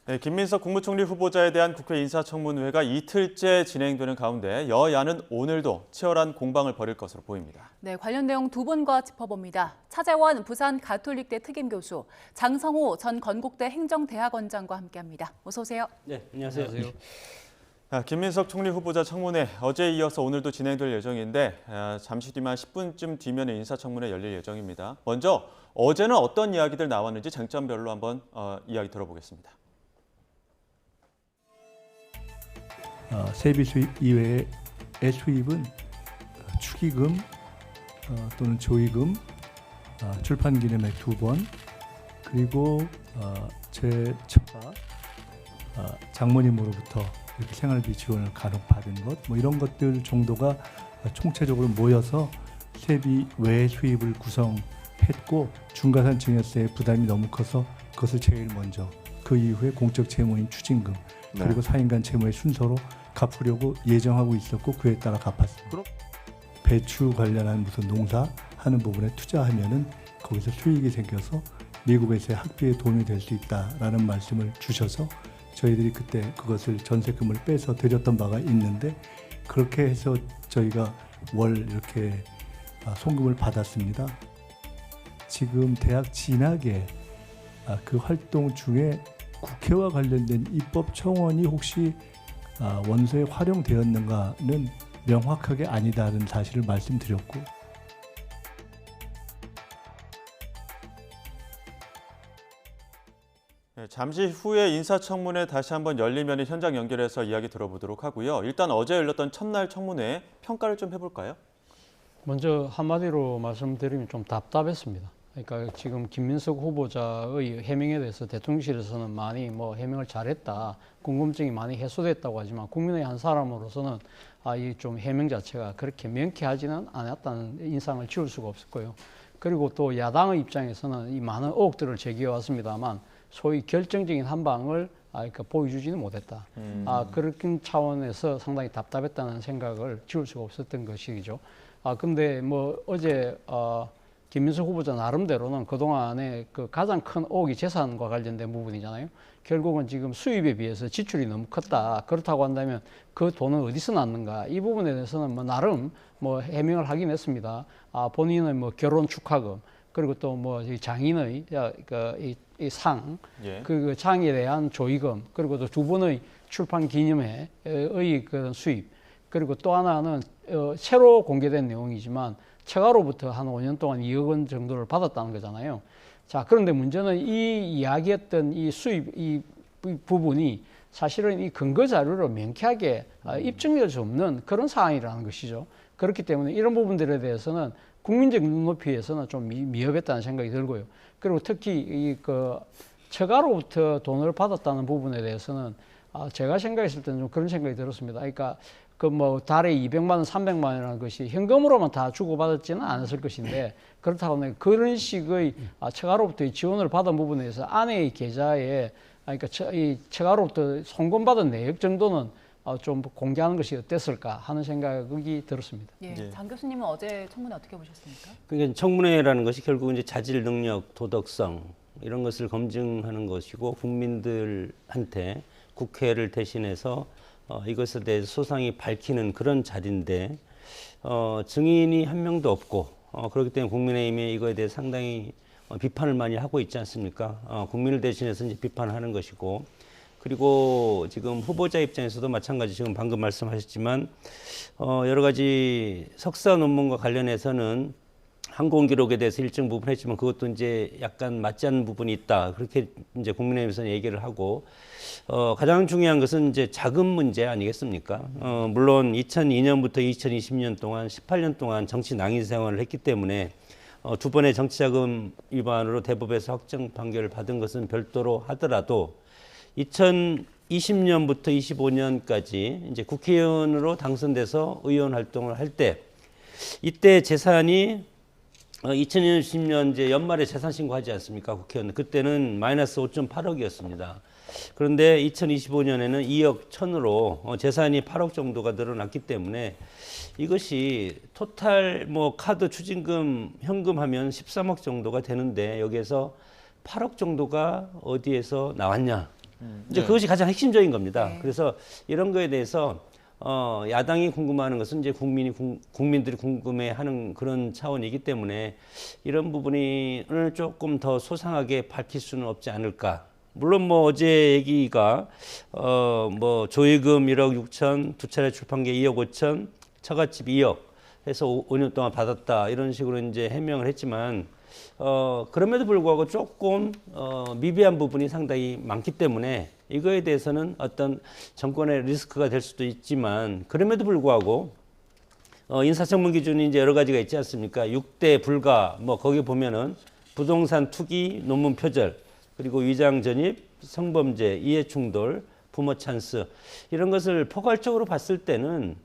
네, 김민석 국무총리 후보자에 대한 국회 인사청문회가 이틀째 진행되는 가운데 여야는 오늘도 치열한 공방을 벌일 것으로 보입니다. 네, 관련 내용 두 분과 짚어봅니다. 차재원 부산 가톨릭대 특임교수, 장성호 전 건국대 행정대학원장과 함께합니다. 어서 오세요. 네, 안녕하세요. 김민석 총리 후보자 청문회 어제에 이어서 오늘도 진행될 예정인데 잠시 뒤만 10분쯤 뒤면 인사청문회 열릴 예정입니다. 먼저 어제는 어떤 이야기들 나왔는지 쟁점별로 한번 이야기 들어보겠습니다. 세비 수입 이외의 수입은 축의금 또는 조의금, 출판 기념회 2번, 그리고 제 처가 장모님으로부터 이렇게 생활비 지원을 간혹 받은 것, 뭐 이런 것들 정도가 총체적으로 모여서 세비 외 수입을 구성했고, 중과산증여세의 부담이 너무 커서 그것을 제일 먼저, 그 이후에 공적 채무인 추징금, 그리고 4인간 채무의 순서로 갚으려고 예정하고 있었고 그에 따라 갚았습니다. 배추 관련한 무슨 농사 하는 부분에 투자하면은 거기서 수익이 생겨서 미국에서의 학비에 도움이 될 수 있다라는 말씀을 주셔서 저희들이 그때 그것을 전세금을 빼서 드렸던 바가 있는데, 그렇게 해서 저희가 월 이렇게 송금을 받았습니다. 지금 대학 진학에 그 활동 중에 국회와 관련된 입법 청원이 혹시 원서에 활용되었는가는 명확하게 아니다는 사실을 말씀드렸고, 네, 잠시 후에 인사청문회 다시 한번 열리면 현장 연결해서 이야기 들어보도록 하고요. 일단 어제 열렸던 첫날 청문회 평가를 좀 해볼까요? 먼저 한마디로 말씀드리면 좀 답답했습니다. 그러니까 지금 김민석 후보자의 해명에 대해서 대통령실에서는 많이 해명을 잘했다, 궁금증이 많이 해소됐다고 하지만 국민의 한 사람으로서는 이 좀 해명 자체가 그렇게 명쾌하지는 않았다는 인상을 지울 수가 없었고요. 그리고 또 야당의 입장에서는 이 많은 의혹들을 제기해 왔습니다만 소위 결정적인 한 방을 그러니까 보여주지는 못했다. 그런 차원에서 상당히 답답했다는 생각을 지울 수가 없었던 것이죠. 근데 어제 김민석 후보자 나름대로는 그동안에 그 가장 큰 의혹이 재산과 관련된 부분이잖아요. 결국은 지금 수입에 비해서 지출이 너무 컸다. 그렇다고 한다면 그 돈은 어디서 났는가? 이 부분에 대해서는 나름 해명을 하긴 했습니다. 본인의 결혼 축하금, 그리고 또 장인의 이 상, 예. 그 장에 대한 조의금, 그리고 또 두 번의 출판 기념회의 그런 수입, 그리고 또 하나는 새로 공개된 내용이지만 처가로부터 한 5년 동안 2억 원 정도를 받았다는 거잖아요. 자, 그런데 문제는 이 이야기했던 이 수입 이 부분이 사실은 이 근거 자료로 명쾌하게 입증될 수 없는 그런 사항이라는 것이죠. 그렇기 때문에 이런 부분들에 대해서는 국민적 눈높이에서는 좀 미흡했다는 생각이 들고요. 그리고 특히 처가로부터 돈을 받았다는 부분에 대해서는 제가 생각했을 때는 좀 그런 생각이 들었습니다. 그러니까 달에 200만 원, 300만 원이라는 것이 현금으로만 다 주고받았지는 않았을 것인데, 그렇다고 하면 그런 식의 처가로부터 지원을 받은 부분에 대해서 아내의 계좌에, 그러니까 이 처가로부터 송금받은 내역 정도는 좀 공개하는 것이 어땠을까 하는 생각이 들었습니다. 예, 장 교수님은 어제 청문회 어떻게 보셨습니까? 그러니까 청문회라는 것이 결국 이제 자질 능력, 도덕성 이런 것을 검증하는 것이고, 국민들한테 국회를 대신해서 이것에 대해서 소상히 밝히는 그런 자리인데, 증인이 한 명도 없고, 그렇기 때문에 국민의힘이 이거에 대해 상당히 비판을 많이 하고 있지 않습니까? 국민을 대신해서 이제 비판하는 것이고, 그리고 지금 후보자 입장에서도 마찬가지, 지금 방금 말씀하셨지만 여러 가지 석사 논문과 관련해서는 항공 기록에 대해서 일정 부분 했지만 그것도 이제 약간 맞지 않는 부분이 있다, 그렇게 이제 국민의힘에서는 얘기를 하고, 가장 중요한 것은 이제 자금 문제 아니겠습니까? 물론 2002년부터 2020년 동안 18년 동안 정치 낭인 생활을 했기 때문에 두 번의 정치자금 위반으로 대법에서 확정 판결을 받은 것은 별도로 하더라도 2020년부터 25년까지 이제 국회의원으로 당선돼서 의원 활동을 할 때, 이때 재산이 2020년 이제 연말에 재산 신고하지 않습니까? 국회의원. 그때는 마이너스 5.8억이었습니다. 그런데 2025년에는 2억 1천으로 재산이 8억 정도가 늘어났기 때문에 이것이 토탈 카드 추징금 현금 하면 13억 정도가 되는데, 여기에서 8억 정도가 어디에서 나왔냐? 이제 네. 그것이 가장 핵심적인 겁니다. 네. 그래서 이런 거에 대해서 야당이 궁금해하는 것은 이제 국민들이 궁금해하는 그런 차원이기 때문에 이런 부분을 조금 더 소상하게 밝힐 수는 없지 않을까. 물론 뭐 어제 얘기가 뭐 조의금 1억 6천, 두 차례 출판계 2억 5천, 처갓집 2억 해서 5년 동안 받았다 이런 식으로 이제 해명을 했지만 그럼에도 불구하고 조금 미비한 부분이 상당히 많기 때문에 이거에 대해서는 어떤 정권의 리스크가 될 수도 있지만 그럼에도 불구하고 인사청문 기준이 이제 여러 가지가 있지 않습니까? 6대 불가 뭐 거기 보면은 부동산 투기, 논문 표절, 그리고 위장 전입, 성범죄, 이해 충돌, 부모 찬스 이런 것을 포괄적으로 봤을 때는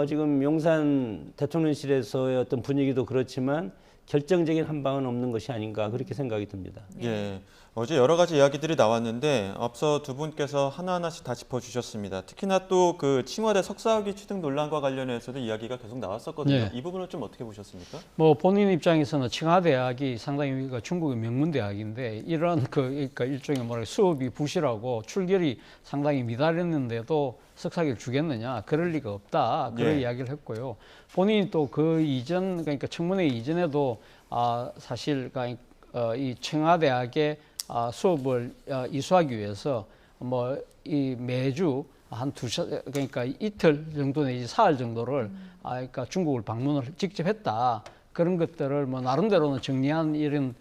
지금 용산 대통령실에서의 어떤 분위기도 그렇지만 결정적인 한 방은 없는 것이 아닌가 그렇게 생각이 듭니다. 예, 어제 여러 가지 이야기들이 나왔는데 앞서 두 분께서 하나하나씩 다 짚어주셨습니다. 특히나 또 그 칭화대 석사학위 취득 논란과 관련해서도 이야기가 계속 나왔었거든요. 네. 이 부분은 좀 어떻게 보셨습니까? 뭐 본인 입장에서는 칭화대학이 상당히 여기가 중국의 명문대학인데 이런 그러니까 일종의 뭐랄까 수업이 부실하고 출결이 상당히 미달했는데도 석사학위를 주겠느냐 그럴 리가 없다 그런 예. 이야기를 했고요. 본인이 또 그 이전 그러니까 청문회 이전에도 사실 이 칭화대학의 수업을 이수하기 위해서 뭐 이 매주 한 그러니까 이틀 정도 내지 사흘 정도를 그러니까 중국을 방문을 직접 했다. 그런 것들을 뭐 나름대로는 정리한 이런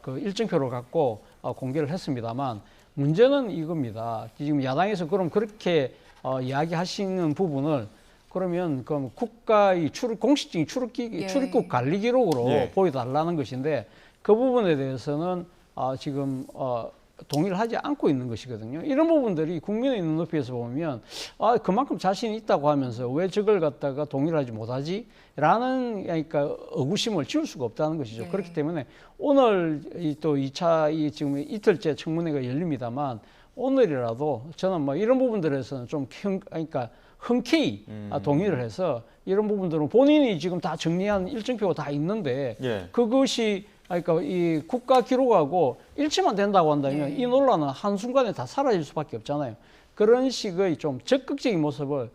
그 일정표를 갖고 공개를 했습니다만 문제는 이겁니다. 지금 야당에서 그럼 그렇게 이야기하시는 부분을 그러면 그럼 국가의 공식적인 출입국 관리 기록으로 예. 보여달라는 것인데 그 부분에 대해서는 지금 동의를 하지 않고 있는 것이거든요. 이런 부분들이 국민의 눈높이에서 보면 그만큼 자신이 있다고 하면서 왜 저걸 갖다가 동의를 하지 못하지? 라는 그러니까 의구심을 지울 수가 없다는 것이죠. 네. 그렇기 때문에 오늘 또 2차 지금 이틀째 청문회가 열립니다만 오늘이라도 저는 뭐 이런 부분들에서는 좀 그러니까 흔쾌히 동의를 해서 이런 부분들은 본인이 지금 다 정리한 일정표가 다 있는데 예. 그것이 그러니까 이 국가 기록하고 일치만 된다고 한다면 네. 이 논란은 한순간에 다 사라질 수밖에 없잖아요. 그런 식의 좀 적극적인 모습을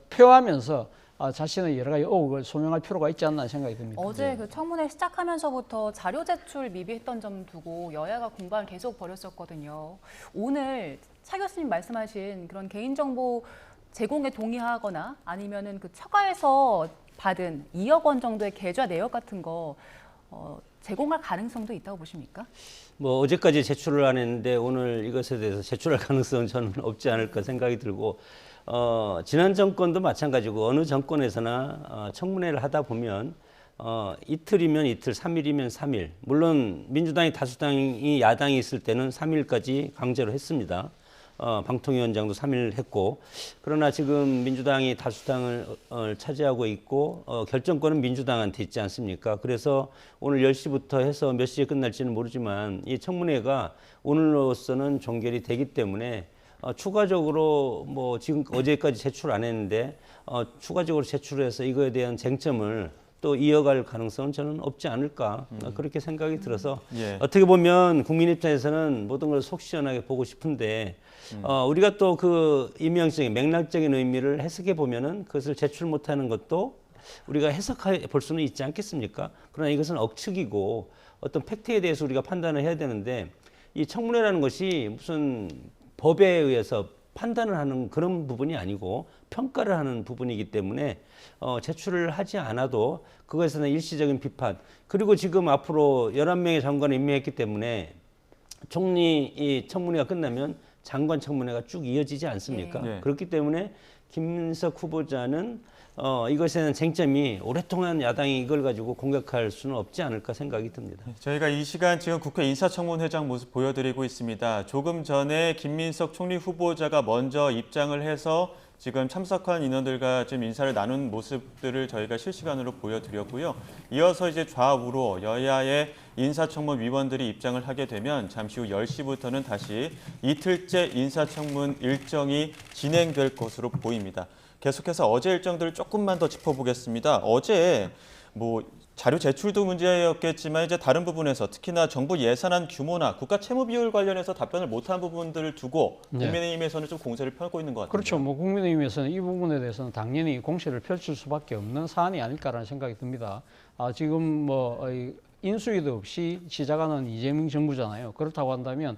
표하면서 자신의 여러 가지 의혹을 소명할 필요가 있지 않나 생각이 듭니다. 어제 그 청문회 시작하면서부터 자료 제출 미비했던 점 두고 여야가 공방을 계속 벌였었거든요. 오늘 차 교수님 말씀하신 그런 개인정보 제공에 동의하거나 아니면은 그 처가에서 받은 2억 원 정도의 계좌 내역 같은 거 제공할 가능성도 있다고 보십니까? 뭐 어제까지 제출을 안 했는데 오늘 이것에 대해서 제출할 가능성은 저는 없지 않을까 생각이 들고 지난 정권도 마찬가지고 어느 정권에서나 청문회를 하다 보면 이틀이면 이틀, 3일이면 3일. 물론 민주당이 다수당이 야당이 있을 때는 3일까지 강제로 했습니다. 방통위원장도 3일 했고 그러나 지금 민주당이 다수당을 차지하고 있고 결정권은 민주당한테 있지 않습니까? 그래서 오늘 10시부터 해서 몇 시에 끝날지는 모르지만 이 청문회가 오늘로서는 종결이 되기 때문에 추가적으로 뭐 지금 어제까지 제출 안 했는데 추가적으로 제출해서 이거에 대한 쟁점을 또 이어갈 가능성은 저는 없지 않을까 그렇게 생각이 들어서 예. 어떻게 보면 국민 입장에서는 모든 걸 속 시원하게 보고 싶은데 우리가 또 그 임명적인 맥락적인 의미를 해석해 보면은 그것을 제출 못하는 것도 우리가 해석해 볼 수는 있지 않겠습니까? 그러나 이것은 억측이고 어떤 팩트에 대해서 우리가 판단을 해야 되는데 이 청문회라는 것이 무슨 법에 의해서 판단을 하는 그런 부분이 아니고 평가를 하는 부분이기 때문에 제출을 하지 않아도 그것에는 일시적인 비판 그리고 지금 앞으로 11명의 장관을 임명했기 때문에 총리 이 청문회가 끝나면 장관 청문회가 쭉 이어지지 않습니까? 네. 그렇기 때문에 김민석 후보자는 이것에 대한 쟁점이 오랫동안 야당이 이걸 가지고 공격할 수는 없지 않을까 생각이 듭니다. 저희가 이 시간 지금 국회 인사청문회장 모습 보여드리고 있습니다. 조금 전에 김민석 총리 후보자가 먼저 입장을 해서 지금 참석한 인원들과 좀 인사를 나눈 모습들을 저희가 실시간으로 보여드렸고요. 이어서 이제 좌우로 여야의 인사청문 위원들이 입장을 하게 되면 잠시 후 10시부터는 다시 이틀째 인사청문 일정이 진행될 것으로 보입니다. 계속해서 어제 일정들을 조금만 더 짚어보겠습니다. 어제 뭐 자료 제출도 문제였겠지만 이제 다른 부분에서 특히나 정부 예산안 규모나 국가 채무 비율 관련해서 답변을 못한 부분들을 두고 네. 국민의힘에서는 좀 공세를 펴고 있는 것 같아요. 그렇죠. 뭐 국민의힘에서는 이 부분에 대해서는 당연히 공세를 펼칠 수밖에 없는 사안이 아닐까라는 생각이 듭니다. 지금 뭐 인수위도 없이 시작하는 이재명 정부잖아요. 그렇다고 한다면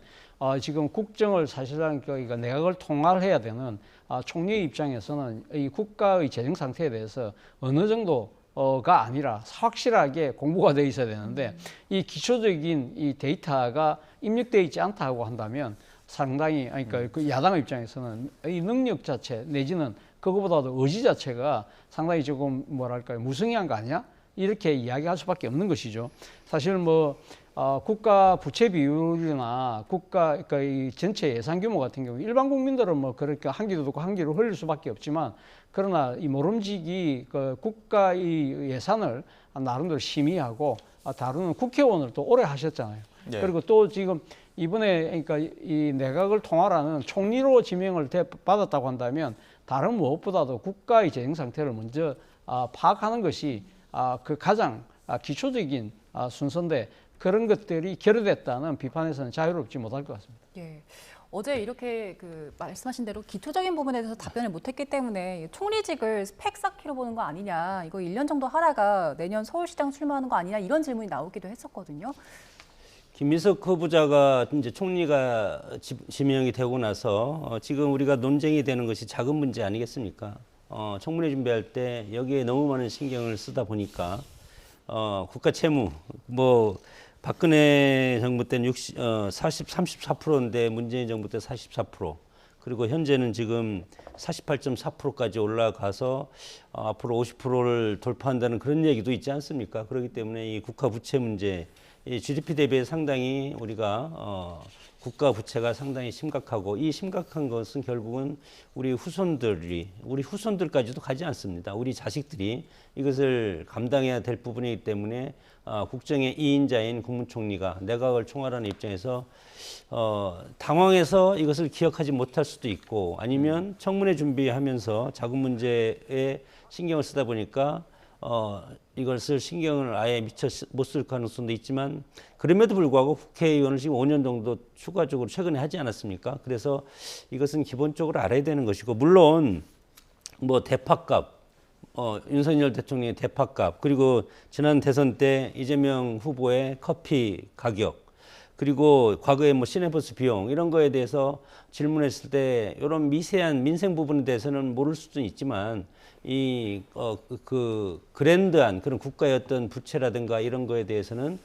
지금 국정을 사실상 그러니까 내각을 통할해야 되는 총리의 입장에서는 이 국가의 재정 상태에 대해서 어느 정도가 아니라 확실하게 공부가 돼 있어야 되는데 이 기초적인 이 데이터가 입력되어 있지 않다고 한다면 상당히 그러니까 그 야당의 입장에서는 이 능력 자체 내지는 그거보다도 의지 자체가 상당히 조금 뭐랄까요 무성의한 거 아니야? 이렇게 이야기할 수밖에 없는 것이죠. 사실 뭐 국가 부채 비율이나 국가 그러니까 이 전체 예산 규모 같은 경우 일반 국민들은 뭐 그렇게 한기도 듣고 한기로 흘릴 수밖에 없지만 그러나 이 모름지기 그 국가 이 예산을 나름대로 심의하고 다루는 국회의원을 또 오래 하셨잖아요. 네. 그리고 또 지금 이번에 그러니까 이 내각을 통할하는 총리로 지명을 받았다고 한다면 다른 무엇보다도 국가의 재정 상태를 먼저 파악하는 것이 그 가장 기초적인 순서인데 그런 것들이 결여됐다는 비판에서는 자유롭지 못할 것 같습니다. 예. 어제 이렇게 그 말씀하신 대로 기초적인 부분에 대해서 답변을 못했기 때문에 총리직을 스펙 쌓기로 보는 거 아니냐, 이거 1년 정도 하다가 내년 서울시장 출마하는 거 아니냐 이런 질문이 나오기도 했었거든요. 김민석 후보자가 이제 총리가 지명이 되고 나서 지금 우리가 논쟁이 되는 것이 작은 문제 아니겠습니까? 청문회 준비할 때 여기에 너무 많은 신경을 쓰다 보니까 국가 채무 뭐 박근혜 정부 때는 34%인데 문재인 정부 때 44%. 그리고 현재는 지금 48.4%까지 올라가서 앞으로 50%를 돌파한다는 그런 얘기도 있지 않습니까? 그렇기 때문에 이 국가 부채 문제, 이 GDP 대비에 상당히 우리가 국가 부채가 상당히 심각하고 이 심각한 것은 결국은 우리 후손들까지도 가지 않습니다. 우리 자식들이 이것을 감당해야 될 부분이기 때문에 국정의 2인자인 국무총리가 내각을 총괄하는 입장에서 당황해서 이것을 기억하지 못할 수도 있고 아니면 청문회 준비하면서 자금 문제에 신경을 쓰다 보니까 이것을 신경을 아예 미처 못 쓸 가능성도 있지만 그럼에도 불구하고 국회의원을 지금 5년 정도 추가적으로 최근에 하지 않았습니까? 그래서 이것은 기본적으로 알아야 되는 것이고 물론 뭐 대파값 윤석열 대통령의 대파값 그리고 지난 대선 때 이재명 후보의 커피 가격 그리고 과거에 뭐 시내버스 비용 이런 거에 대해서 질문했을 때 이런 미세한 민생 부분에 대해서는 모를 수도 있지만 그 그랜드한 그런 국가의 어떤 부채라든가 이런 거에 대해서는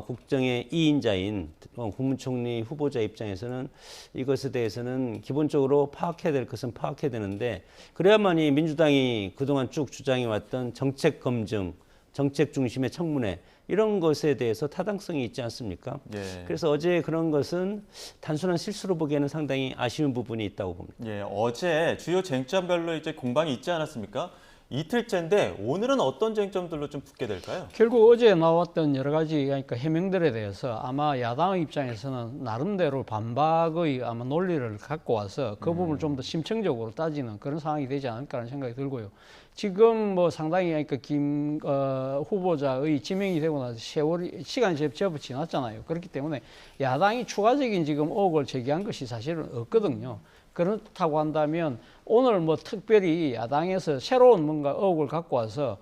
국정의 2인자인 국무총리 후보자 입장에서는 이것에 대해서는 기본적으로 파악해야 될 것은 파악해야 되는데 그래야만이 민주당이 그동안 쭉 주장해왔던 정책 검증, 정책 중심의 청문회 이런 것에 대해서 타당성이 있지 않습니까? 예. 그래서 어제 그런 것은 단순한 실수로 보기에는 상당히 아쉬운 부분이 있다고 봅니다. 예, 어제 주요 쟁점별로 이제 공방이 있지 않았습니까? 이틀째인데 오늘은 어떤 쟁점들로 좀 붙게 될까요? 결국 어제 나왔던 여러 가지 그러니까 해명들에 대해서 아마 야당의 입장에서는 나름대로 반박의 아마 논리를 갖고 와서 그 부분을 좀 더 심층적으로 따지는 그런 상황이 되지 않을까라는 생각이 들고요. 지금 뭐 상당히 그러니까 김 후보자의 지명이 되고 나서 시간이 제법 지났잖아요. 그렇기 때문에 야당이 추가적인 지금 의혹을 제기한 것이 사실은 없거든요. 그렇다고 한다면 오늘 뭐 특별히 야당에서 새로운 뭔가 의혹을 갖고 와서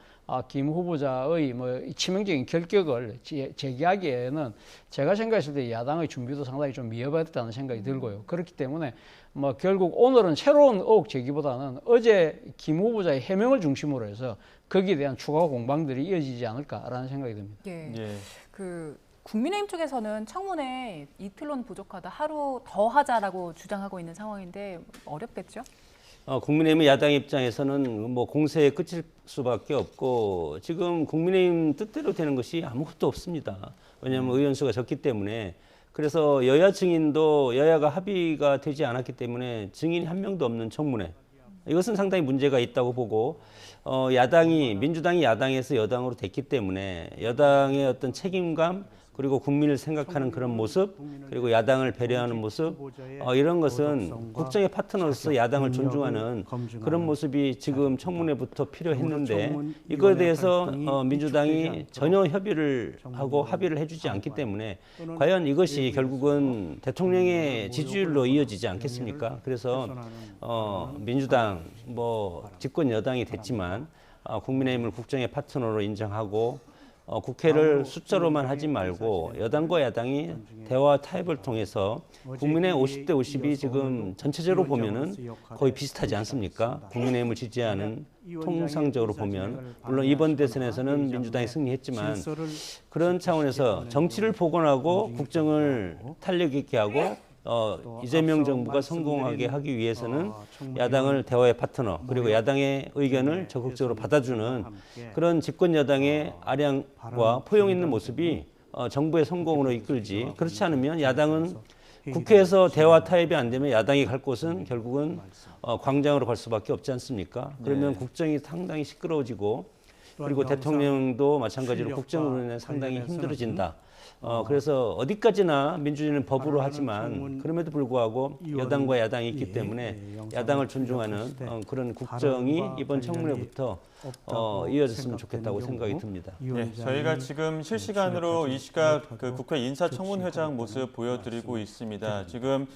김 후보자의 뭐 치명적인 결격을 제기하기에는 제가 생각했을 때 야당의 준비도 상당히 좀 미흡했다는 생각이 들고요. 그렇기 때문에 뭐 결국 오늘은 새로운 의혹 제기보다는 어제 김 후보자의 해명을 중심으로 해서 거기에 대한 추가 공방들이 이어지지 않을까라는 생각이 듭니다. 예. 예. 국민의힘 쪽에서는 청문회 이틀로는 부족하다, 하루 더 하자라고 주장하고 있는 상황인데 어렵겠죠? 국민의힘 야당 입장에서는 뭐 공세에 그칠 수밖에 없고 지금 국민의힘 뜻대로 되는 것이 아무것도 없습니다. 왜냐하면 의원수가 적기 때문에 그래서 여야 증인도 여야가 합의가 되지 않았기 때문에 증인이 한 명도 없는 청문회 이것은 상당히 문제가 있다고 보고 민주당이 야당에서 여당으로 됐기 때문에 여당의 어떤 책임감 그리고 국민을 생각하는 그런 모습, 그리고 야당을 배려하는 모습, 이런 것은 국정의 파트너로서 야당을 존중하는 그런 모습이 지금 청문회부터 필요했는데 이거에 대해서 민주당이 전혀 협의를 하고 합의를 해주지 않기 때문에 과연 이것이 결국은 대통령의 지지율로 이어지지 않겠습니까? 그래서 민주당 뭐 집권 여당이 됐지만 국민의힘을 국정의 파트너로 인정하고 국회를 숫자로만 하지 말고 여당과 야당이 대화 타협을 통해서 국민의 50대 50이 지금 전체적으로 보면은 거의 비슷하지 않습니까? 국민의힘을 지지하는 통상적으로 보면 물론 이번 대선에서는 민주당이 승리했지만 그런 차원에서 정치를 복원하고 국정을 탄력 있게 하고 이재명 정부가 성공하게 하기 위해서는 야당을 대화의 파트너 그리고 야당의 의견을 적극적으로 받아주는 그런 집권 여당의 아량과 포용 있는 모습이 정부의 성공으로 이끌지 그렇지 않으면 야당은 국회에서 대화 타협이 안 되면 야당이 갈 곳은 결국은 광장으로 갈 수밖에 없지 않습니까? 그러면 국정이 상당히 시끄러워지고 그리고 대통령도 마찬가지로 국정으로 인해 상당히 힘들어진다. 그래서 어디까지나 민주주의는 법으로 하지만 그럼에도 불구하고 여당과 야당이 있기 때문에 야당을 존중하는 그런 국정이 이번 청문회부터 이어졌으면 좋겠다고 생각이 듭니다. 네, 저희가 지금 실시간으로 이 시각 그 국회 인사청문회장 모습 보여드리고 있습니다. 지금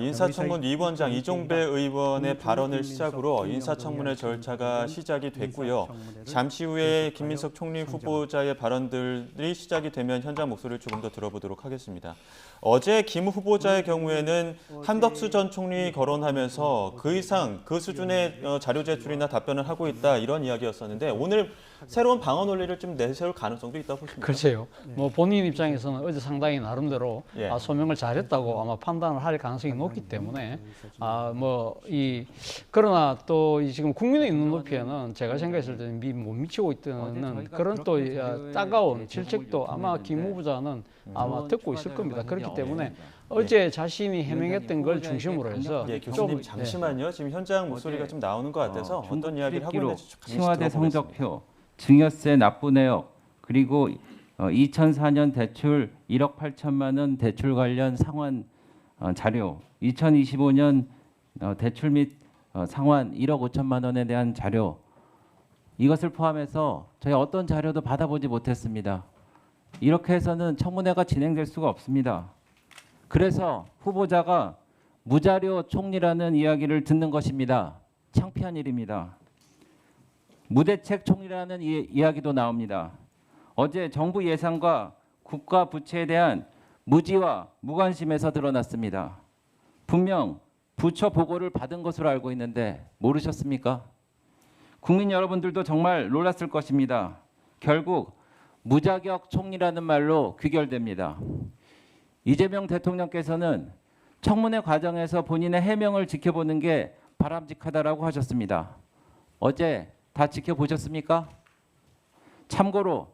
인사청문 위원장 이종배 의원의 발언을 시작으로 인사청문회 절차가 시작이 됐고요. 잠시 후에 김민석 총리 후보자의 발언들이 시작이 되면 현장 목소리를 조금 더 들어보도록 하겠습니다. 어제 김 후보자의 경우에는 한덕수 전 총리 거론하면서 그 이상 그 수준의 자료 제출이나 답변을 하고 있다 이런 이야기였었는데 오늘 새로운 방어 논리를 좀 내세울 가능성도 있다고 보십니까? 글쎄요. 뭐 본인 입장에서는 어제 상당히 나름대로 예. 소명을 잘했다고 아마 판단을 할 가능성이 높기 때문에 그러나 또 지금 국민의 눈높이에는 제가 생각했을 때는 못 미치고 있다는 그런 또 따가운 질책도 아마 김 후보자는 아마 듣고 있을 겁니다. 그렇기 때문에 어제 자신이 해명했던 걸 중심으로 해서 예, 교수님 잠시만요. 지금 현장 목소리가 좀 나오는 것 같아서 어떤 이야기를 하고 있는지 잠시 청와대 들어보겠습니다. 성적표, 증여세 납부 내역, 그리고 2004년 대출 1억 8천만 원 대출 관련 상환 자료, 2025년 대출 및 상환 1억 5천만 원에 대한 자료, 이것을 포함해서 저희 어떤 자료도 받아보지 못했습니다. 이렇게 해서는 청문회가 진행될 수가 없습니다. 그래서 후보자가 무자료 총리라는 이야기를 듣는 것입니다. 창피한 일입니다. 무대책 총리라는 이야기도 나옵니다. 어제 정부 예산과 국가 부채에 대한 무지와 무관심에서 드러났습니다. 분명 부처 보고를 받은 것으로 알고 있는데 모르셨습니까? 국민 여러분들도 정말 놀랐을 것입니다. 결국 무자격 총리라는 말로 귀결됩니다. 이재명 대통령께서는 청문회 과정에서 본인의 해명을 지켜보는 게 바람직하다라고 하셨습니다. 어제 다 지켜보셨습니까? 참고로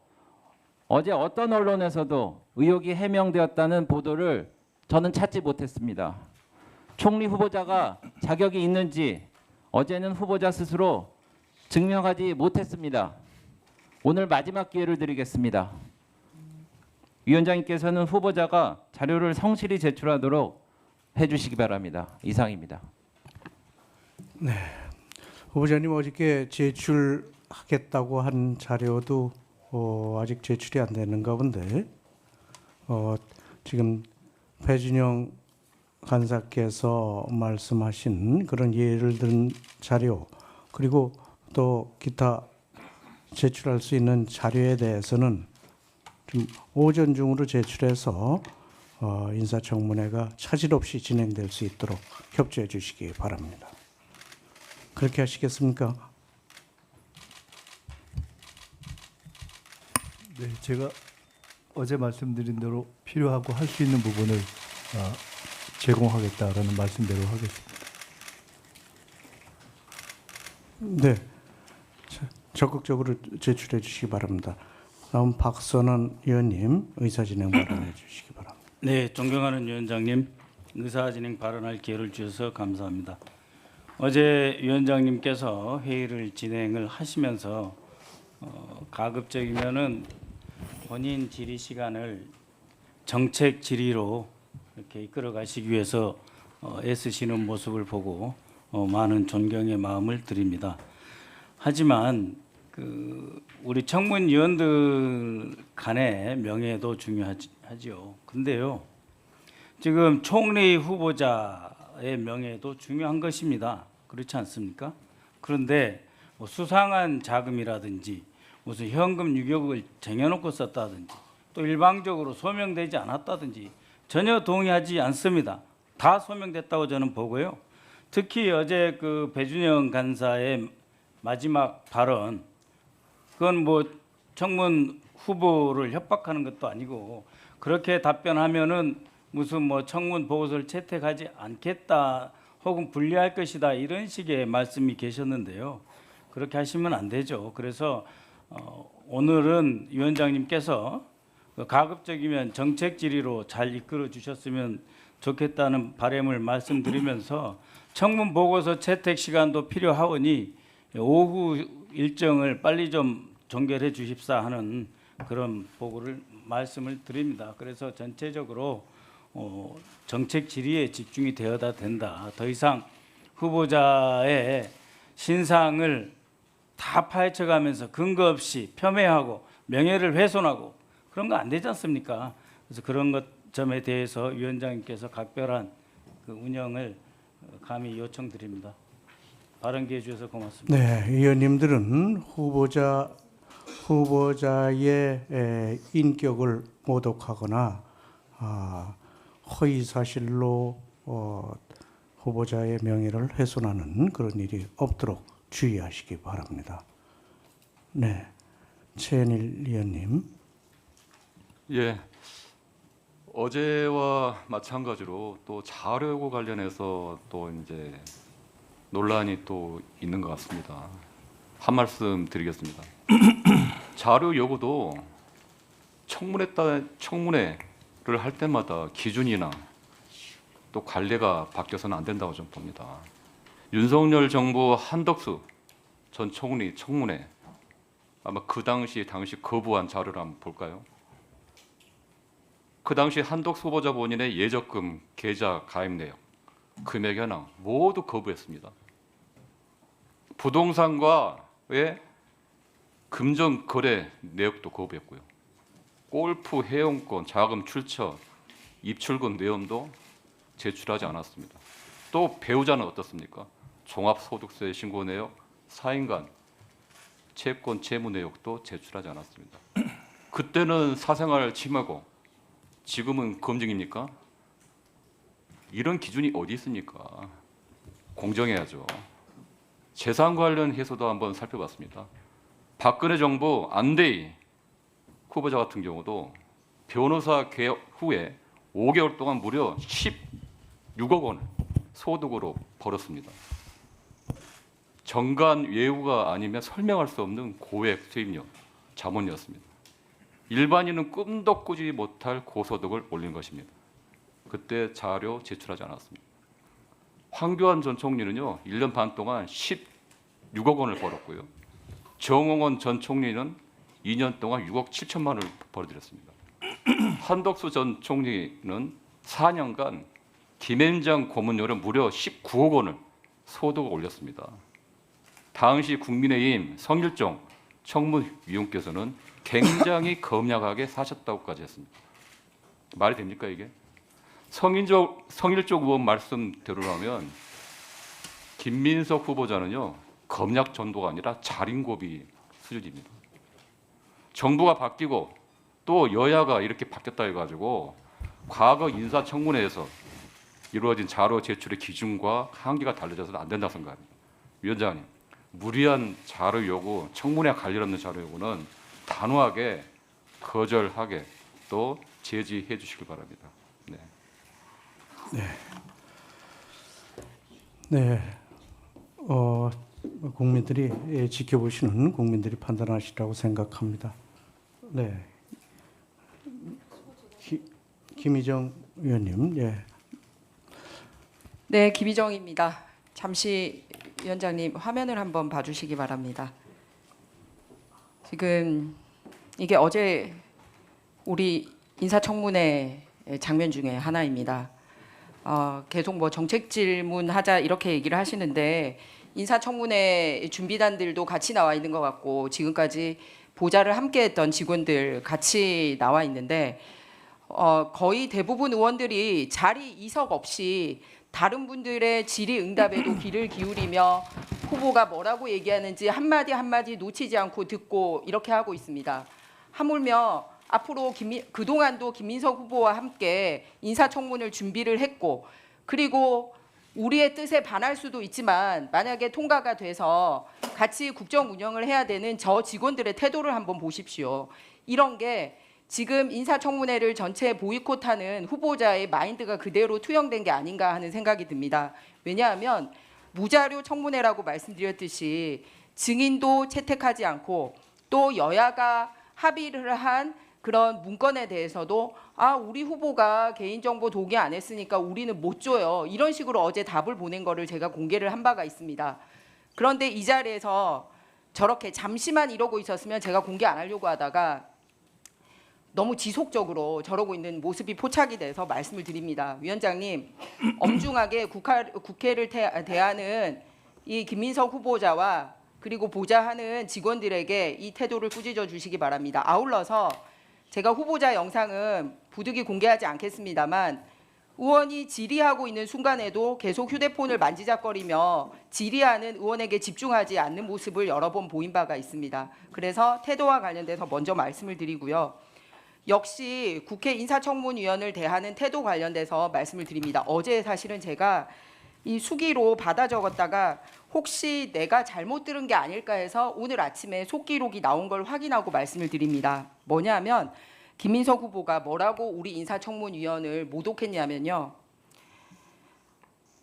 어제 어떤 언론에서도 의혹이 해명되었다는 보도를 저는 찾지 못했습니다. 총리 후보자가 자격이 있는지 어제는 후보자 스스로 증명하지 못했습니다. 오늘 마지막 기회를 드리겠습니다. 위원장님께서는 후보자가 자료를 성실히 제출하도록 해주시기 바랍니다. 이상입니다. 네, 후보자님 어저께 제출하겠다고 한 자료도 아직 제출이 안 되는가 본데 지금 배준영 간사께서 말씀하신 그런 예를 든 자료 그리고 또 기타 제출할 수 있는 자료에 대해서는 좀 오전 중으로 제출해서 인사청문회가 차질 없이 진행될 수 있도록 협조해 주시기 바랍니다. 그렇게 하시겠습니까? 네, 제가 어제 말씀드린 대로 필요하고 할 수 있는 부분을 제공하겠다라는 말씀대로 하겠습니다. 네, 적극적으로 제출해 주시기 바랍니다. 다음 박선원 의원님 의사진행 발언해 주시기 바랍니다. 네, 존경하는 위원장님, 의사진행 발언할 기회를 주셔서 감사합니다. 어제 위원장님께서 회의를 진행을 하시면서 가급적이면은 본인 질의 시간을 정책 질의로 이렇게 이끌어 가시기 위해서 애쓰시는 모습을 보고 많은 존경의 마음을 드립니다. 하지만 우리 청문위원들 간의 명예도 중요하지요. 근데요, 지금 총리 후보자의 명예도 중요한 것입니다. 그렇지 않습니까? 그런데 뭐 수상한 자금이라든지 무슨 현금 6억을 쟁여놓고 썼다든지 또 일방적으로 소명되지 않았다든지 전혀 동의하지 않습니다. 다 소명됐다고 저는 보고요. 특히 어제 그 배준영 간사의 마지막 발언, 그건 뭐 청문 후보를 협박하는 것도 아니고 그렇게 답변하면은 무슨 뭐 청문 보고서를 채택하지 않겠다 혹은 불리할 것이다 이런 식의 말씀이 계셨는데요. 그렇게 하시면 안 되죠. 그래서 오늘은 위원장님께서 가급적이면 정책 질의로 잘 이끌어 주셨으면 좋겠다는 바람을 말씀드리면서 청문 보고서 채택 시간도 필요하오니 오후 일정을 빨리 좀 종결해 주십사 하는 그런 보고를 말씀을 드립니다. 그래서 전체적으로 정책 질의에 집중이 되어야 된다. 더 이상 후보자의 신상을 다 파헤쳐가면서 근거 없이 폄훼하고 명예를 훼손하고 그런 거 안 되지 않습니까? 그래서 그런 것 점에 대해서 위원장님께서 각별한 그 운영을 감히 요청드립니다. 발언 기회 주셔서 고맙습니다. 네, 의원님들은 후보자의 인격을 모독하거나 허위 사실로 후보자의 명예를 훼손하는 그런 일이 없도록 주의하시기 바랍니다. 네, 최현일 의원님. 예, 어제와 마찬가지로 또 자료 요구 관련해서 또 이제 논란이 또 있는 것 같습니다. 한 말씀 드리겠습니다. 자료 요구도 청문회를 할 때마다 기준이나 또 관례가 바뀌어서는 안 된다고 좀 봅니다. 윤석열 정부 한덕수 전 총리 청문회 아마 그 당시 거부한 자료를 한번 볼까요? 그 당시 한덕수 후보자 본인의 예적금 계좌 가입 내역, 금액 현황 모두 거부했습니다. 부동산과의 금전 거래 내역도 거부했고요. 골프 회원권, 자금 출처, 입출금 내역도 제출하지 않았습니다. 또 배우자는 어떻습니까? 종합소득세 신고 내역, 사인간, 채권 채무 내역도 제출하지 않았습니다. 그때는 사생활 침해고 지금은 검증입니까? 이런 기준이 어디 있습니까? 공정해야죠. 재산 관련 해소도 한번 살펴봤습니다. 박근혜 정부 안대희 후보자 같은 경우도 변호사 개혁 후에 5개월 동안 무려 16억 원을 소득으로 벌었습니다. 정관 외우가 아니면 설명할 수 없는 고액 수입력 자본이었습니다. 일반인은 꿈도 꾸지 못할 고소득을 올린 것입니다. 그때 자료 제출하지 않았습니다. 황교안 전 총리는요, 1년 반 동안 16억 원을 벌었고요. 정홍원 전 총리는 2년 동안 6억 7천만 원을 벌어들였습니다. 한덕수 전 총리는 4년간 김앤장 고문료로 무려 19억 원을 소득을 올렸습니다. 당시 국민의힘 성일종 청문위원께서는 굉장히 검약하게 사셨다고까지 했습니다. 말이 됩니까 이게? 성일종 의원 말씀대로라면 김민석 후보자는요 검약 전도가 아니라 자린고비 수준입니다. 정부가 바뀌고 또 여야가 이렇게 바뀌었다 해가지고 과거 인사청문회에서 이루어진 자료 제출의 기준과 한계가 달라져서는 안 된다고 생각합니다. 위원장님, 무리한 자료 요구, 청문회 관련 없는 자료 요구는 단호하게 거절하게 또 제지해 주시길 바랍니다. 네. 네. 국민들이 지켜보시는 국민들이 판단하시라고 생각합니다. 네. 김희정 의원님. 예. 네, 김희정입니다. 잠시 위원장님 화면을 한번 봐주시기 바랍니다. 지금 이게 어제 우리 인사청문회 장면 중에 하나입니다. 계속 뭐 정책 질문하자 이렇게 얘기를 하시는데 인사청문회 준비단들도 같이 나와 있는 것 같고 지금까지 보좌를 함께했던 직원들 같이 나와 있는데 거의 대부분 의원들이 자리 이석 없이 다른 분들의 질의응답에도 귀를 기울이며 후보가 뭐라고 얘기하는지 한마디 한마디 놓치지 않고 듣고 이렇게 하고 있습니다. 하물며 앞으로 그동안도 김민석 후보와 함께 인사청문을 준비를 했고 그리고 우리의 뜻에 반할 수도 있지만 만약에 통과가 돼서 같이 국정 운영을 해야 되는 저 직원들의 태도를 한번 보십시오. 이런 게 지금 인사청문회를 전체 보이콧하는 후보자의 마인드가 그대로 투영된 게 아닌가 하는 생각이 듭니다. 왜냐하면 무자료 청문회라고 말씀드렸듯이 증인도 채택하지 않고 또 여야가 합의를 한 그런 문건에 대해서도 우리 후보가 개인정보 동의 안 했으니까 우리는 못 줘요. 이런 식으로 어제 답을 보낸 거를 제가 공개를 한 바가 있습니다. 그런데 이 자리에서 저렇게 잠시만 이러고 있었으면 제가 공개 안 하려고 하다가 너무 지속적으로 저러고 있는 모습이 포착이 돼서 말씀을 드립니다. 위원장님, 엄중하게 국회를 대하는 이 김민석 후보자와 그리고 보좌하는 직원들에게 이 태도를 꾸짖어 주시기 바랍니다. 아울러서 제가 후보자 영상은 부득이 공개하지 않겠습니다만 의원이 질의하고 있는 순간에도 계속 휴대폰을 만지작거리며 질의하는 의원에게 집중하지 않는 모습을 여러 번 보인 바가 있습니다. 그래서 태도와 관련돼서 먼저 말씀을 드리고요. 역시 국회 인사청문위원을 대하는 태도 관련돼서 말씀을 드립니다. 어제 사실은 제가 이 수기로 받아 적었다가 혹시 내가 잘못 들은 게 아닐까 해서 오늘 아침에 속기록이 나온 걸 확인하고 말씀을 드립니다. 뭐냐면 김민석 후보가 뭐라고 우리 인사청문위원을 모독했냐면요.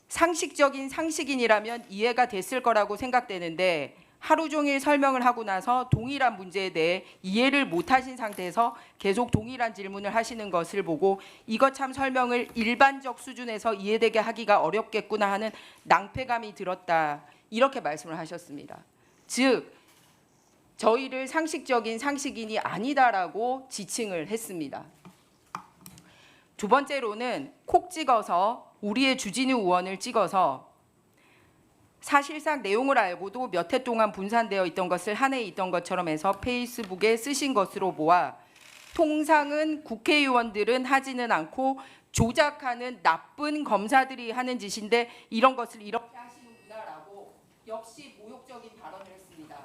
상식적인 상식인이라면 이해가 됐을 거라고 생각되는데 하루 종일 설명을 하고 나서 동일한 문제에 대해 이해를 못하신 상태에서 계속 동일한 질문을 하시는 것을 보고 이것 참 설명을 일반적 수준에서 이해되게 하기가 어렵겠구나 하는 낭패감이 들었다. 이렇게 말씀을 하셨습니다. 즉 저희를 상식적인 상식인이 아니다라고 지칭을 했습니다. 두 번째로는 콕 찍어서 우리의 주진우 의원을 찍어서 사실상 내용을 알고도 몇 해 동안 분산되어 있던 것을 한 해 있던 것처럼 해서 페이스북에 쓰신 것으로 보아 통상은 국회의원들은 하지는 않고 조작하는 나쁜 검사들이 하는 짓인데 이런 것을 이렇게 하시는구나라고 역시 모욕적인 발언을 했습니다.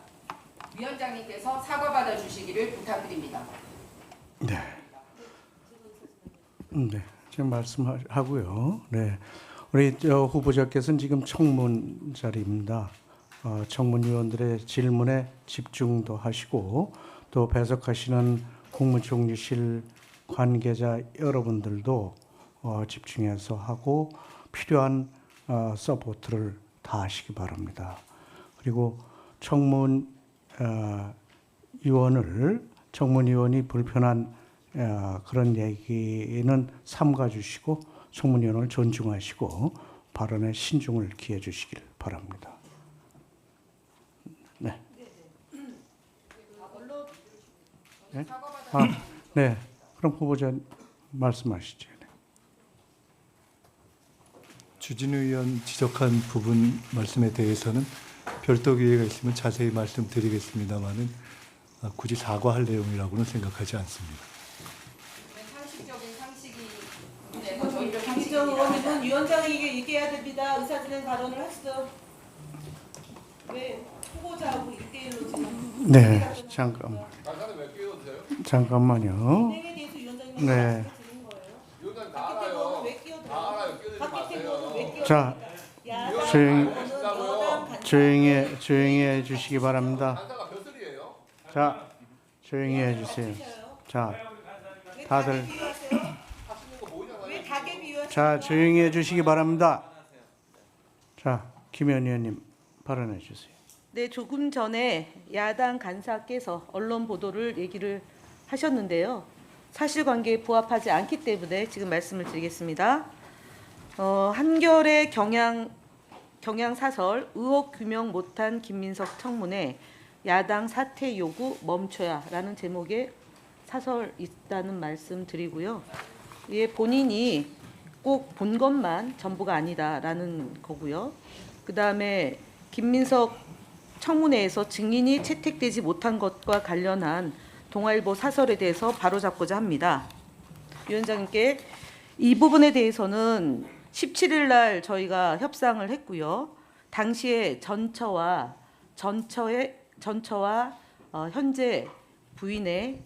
위원장님께서 사과받아 주시기를 부탁드립니다. 네. 네. 지금 말씀하고요. 네. 우리 후보자께서는 지금 청문 자리입니다. 청문위원들의 질문에 집중도 하시고 또 배석하시는 국무총리실 관계자 여러분들도 집중해서 하고 필요한 서포트를 다 하시기 바랍니다. 그리고 청문위원이 불편한 그런 얘기는 삼가 주시고 청문위원을 존중하시고 발언에 신중을 기해 주시길 바랍니다. 네. 네? 네. 그럼 후보자 말씀하시죠. 네. 주진우 의원 지적한 부분 말씀에 대해서는 별도 기회가 있으면 자세히 말씀드리겠습니다만은 굳이 사과할 내용이라고는 생각하지 않습니다. 강기정 의원님은 위원장에게 얘기해야 됩니다. 의사진행 발언을 했어. 왜 후보자하고 1대1로 지금? 네, 잠깐만요. 네. 자, 조용히 해주시기 바랍니다. 자, 조용히 해주세요. 자, 다들. 자, 조용히 해주시기 바랍니다. 자, 김현 의원님 발언해 주세요. 네, 조금 전에 야당 간사께서 언론 보도를 얘기를 하셨는데요. 사실관계에 부합하지 않기 때문에 지금 말씀을 드리겠습니다. 한겨레 경향사설 의혹 규명 못한 김민석 청문회 야당 사퇴 요구 멈춰야라는 제목의 사설 있다는 말씀 드리고요. 예, 본인이 꼭 본 것만 전부가 아니다라는 거고요. 그다음에 김민석 청문회에서 증인이 채택되지 못한 것과 관련한 동아일보 사설에 대해서 바로잡고자 합니다. 위원장님께 이 부분에 대해서는 17일 날 저희가 협상을 했고요. 당시에 전처와 현재 부인의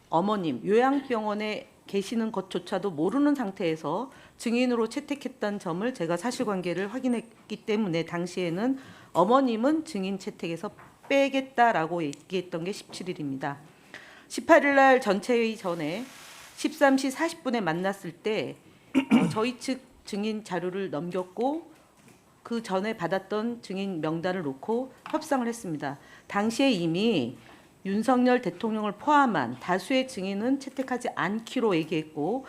어머님 요양병원에 계시는 것조차도 모르는 상태에서 증인으로 채택했다는 점을 제가 사실관계를 확인했기 때문에 당시에는 어머님은 증인 채택에서 빼겠다라고 얘기했던 게 17일입니다. 18일 날 전체회의 전에 13시 40분에 만났을 때 저희 측 증인 자료를 넘겼고 그 전에 받았던 증인 명단을 놓고 협상을 했습니다. 당시에 이미 윤석열 대통령을 포함한 다수의 증인은 채택하지 않기로 얘기했고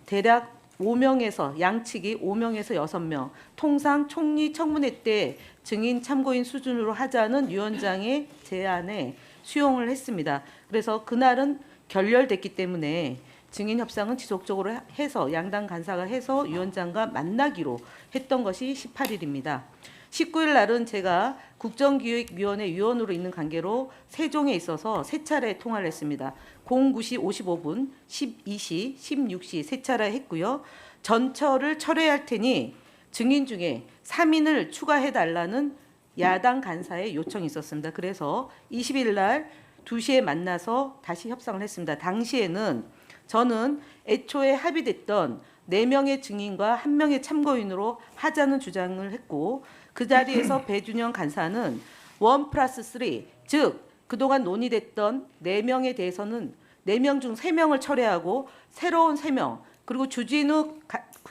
대략 5명에서 양측이 5명에서 6명 통상 총리 청문회 때 증인 참고인 수준으로 하자는 위원장의 제안에 수용을 했습니다. 그래서 그날은 결렬됐기 때문에 증인 협상은 지속적으로 해서 양당 간사가 해서 위원장과 만나기로 했던 것이 18일입니다. 19일 날은 제가 국정기획위원회 위원으로 있는 관계로 세종에 있어서 세 차례 통화를 했습니다. 09시 55분, 12시, 16시 세 차례 했고요. 전처를 철회할 테니 증인 중에 3인을 추가해달라는 야당 간사의 요청이 있었습니다. 그래서 20일 날 2시에 만나서 다시 협상을 했습니다. 당시에는 저는 애초에 합의됐던 4명의 증인과 1명의 참고인으로 하자는 주장을 했고 그 자리에서 배준영 간사는 1+3, 즉 그동안 논의됐던 4명에 대해서는 4명 중 3명을 철회하고 새로운 3명 그리고 주진우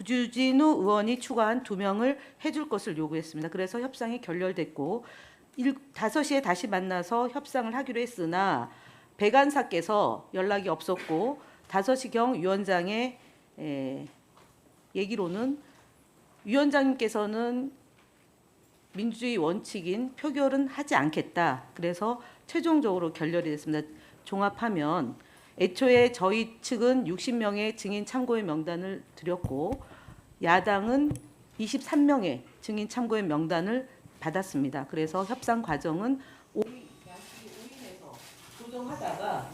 의원이 추가한 2명을 해줄 것을 요구했습니다. 그래서 협상이 결렬됐고 5시에 다시 만나서 협상을 하기로 했으나 배 간사께서 연락이 없었고 5시경 위원장의 얘기로는 위원장님께서는 민주주의 원칙인 표결은 하지 않겠다. 그래서 최종적으로 결렬이 됐습니다. 종합하면 애초에 저희 측은 60명의 증인 참고인 명단을 드렸고 야당은 23명의 증인 참고인 명단을 받았습니다. 그래서 협상 과정은 5인에서 조정하다가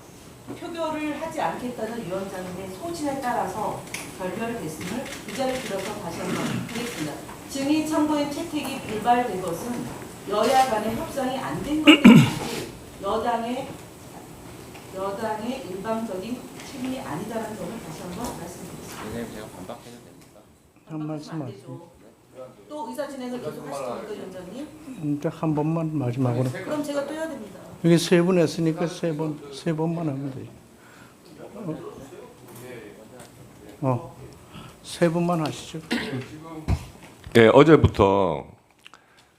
표결을 하지 않겠다는 위원장님의 소신에 따라서 결렬됐음을 이 자리에 들어서 다시 한번 드리겠습니다. 증인 참고인 채택이 불발된 것은 여야 간의 협상이 안 된 것 때문이지 여당의 일방적인 책임이 아니다라는 점을 다시 한번 말씀드리겠습니다. 선생님 제가 반박해도 됩니까? 한 말씀하세요. 또 의사 진행을 계속 하실 겁니까, 위원장님? 근데 한 번만 마지막으로. 그럼 제가 또 해야 됩니다. 여기 3분 했으니까 세 번만 하면 되죠. 3분만 하시죠. 네, 어제부터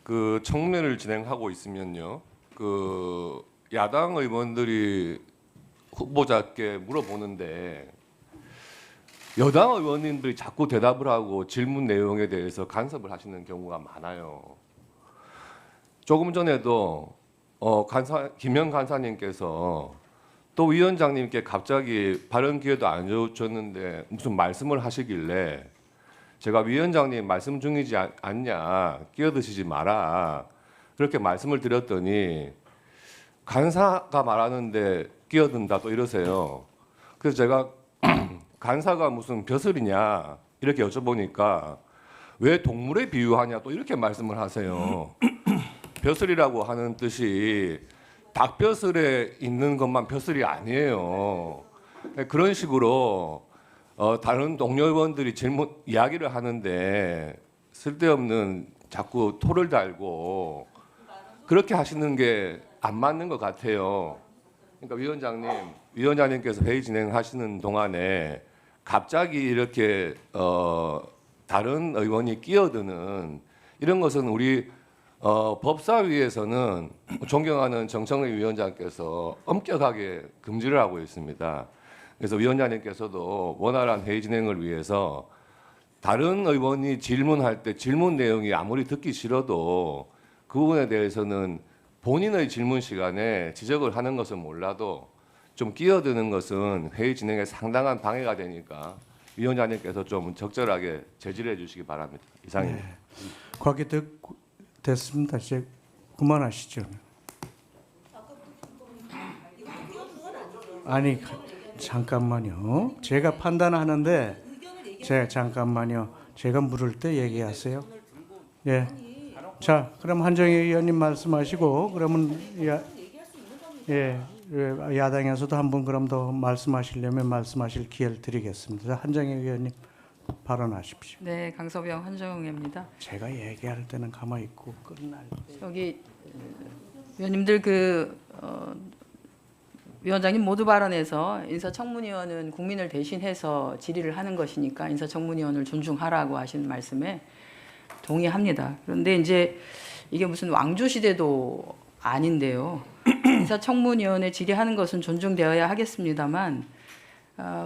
그 청문회를 진행하고 있으면요, 그 야당 의원들이 후보자께 물어보는데 여당 의원님들이 자꾸 대답을 하고 질문 내용에 대해서 간섭을 하시는 경우가 많아요. 조금 전에도 김영 간사님께서 또 위원장님께 갑자기 발언 기회도 안 줬는데 무슨 말씀을 하시길래 제가 위원장님 말씀 중이지 않냐, 끼어드시지 마라 그렇게 말씀을 드렸더니 간사가 말하는데 끼어든다 또 이러세요. 그래서 제가 간사가 무슨 벼슬이냐 이렇게 여쭤보니까 왜 동물에 비유하냐 또 이렇게 말씀을 하세요. 벼슬이라고 하는 뜻이 닭벼슬에 있는 것만 벼슬이 아니에요. 그런 식으로 다른 동료 의원들이 이야기를 하는데 쓸데없는 자꾸 토를 달고 그렇게 하시는 게 안 맞는 것 같아요. 그러니까 위원장님께서 회의 진행하시는 동안에 갑자기 이렇게 다른 의원이 끼어드는 이런 것은 우리 법사위에서는 존경하는 정청래 위원장께서 엄격하게 금지를 하고 있습니다. 그래서 위원장님께서도 원활한 회의 진행을 위해서 다른 의원이 질문할 때 질문 내용이 아무리 듣기 싫어도 그 부분에 대해서는 본인의 질문 시간에 지적을 하는 것은 몰라도 좀 끼어드는 것은 회의 진행에 상당한 방해가 되니까 위원장님께서 좀 적절하게 제지를 해주시기 바랍니다. 이상입니다. 과기 됐습니다. 이제 그만하시죠. 아니 잠깐만요. 제가 판단하는데 잠깐만요. 제가 물을 때 얘기하세요. 예. 자, 그럼 한정희 의원님 말씀하시고 그러면 야당에서도 한 번 그럼 더 말씀하시려면 말씀하실 기회를 드리겠습니다. 자, 한정희 의원님 발언하십시오. 네, 강서병 한정혜입니다. 제가 얘기할 때는 가만히 있고 끝날 때 여기 위원님들 위원장님 모두 발언해서 인사청문위원은 국민을 대신해서 질의를 하는 것이니까 인사청문위원을 존중하라고 하신 말씀에 동의합니다. 그런데 이제 이게 무슨 왕조 시대도 아닌데요. 인사청문위원회 질의하는 것은 존중되어야 하겠습니다만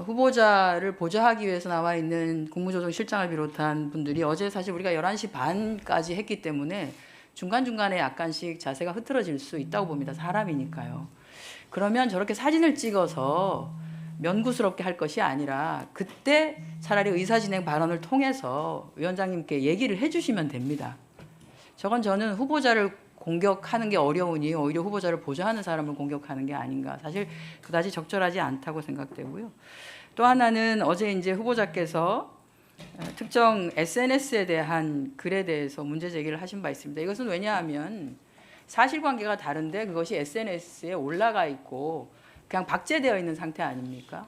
후보자를 보좌하기 위해서 나와 있는 국무조정실장을 비롯한 분들이 어제 사실 우리가 11시 반까지 했기 때문에 중간중간에 약간씩 자세가 흐트러질 수 있다고 봅니다. 사람이니까요. 그러면 저렇게 사진을 찍어서 면구스럽게 할 것이 아니라 그때 차라리 의사진행 발언을 통해서 위원장님께 얘기를 해주시면 됩니다. 저는 후보자를 공격하는 게 어려우니 오히려 후보자를 보좌하는 사람을 공격하는 게 아닌가. 사실 그다지 적절하지 않다고 생각되고요. 또 하나는 어제 이제 후보자께서 특정 SNS에 대한 글에 대해서 문제 제기를 하신 바 있습니다. 이것은 왜냐하면 사실관계가 다른데 그것이 SNS에 올라가 있고 그냥 박제되어 있는 상태 아닙니까?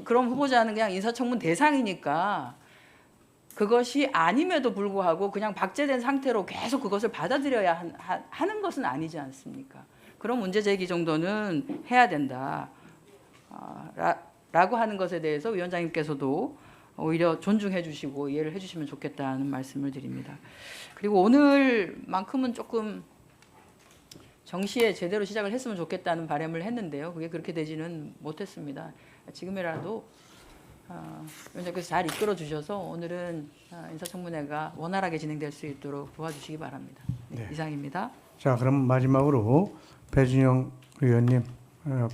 그럼 후보자는 그냥 인사청문 대상이니까 그것이 아님에도 불구하고 그냥 박제된 상태로 계속 그것을 받아들여야 하는 것은 아니지 않습니까? 그런 문제 제기 정도는 해야 된다. 라고 하는 것에 대해서 위원장님께서도 오히려 존중해 주시고 이해를 해 주시면 좋겠다는 말씀을 드립니다. 그리고 오늘만큼은 조금 정시에 제대로 시작을 했으면 좋겠다는 바람을 했는데요. 그게 그렇게 되지는 못했습니다. 지금이라도 위원장께서 잘 이끌어 주셔서 오늘은 인사청문회가 원활하게 진행될 수 있도록 도와주시기 바랍니다. 네, 이상입니다. 자, 그럼 마지막으로 배준영 의원님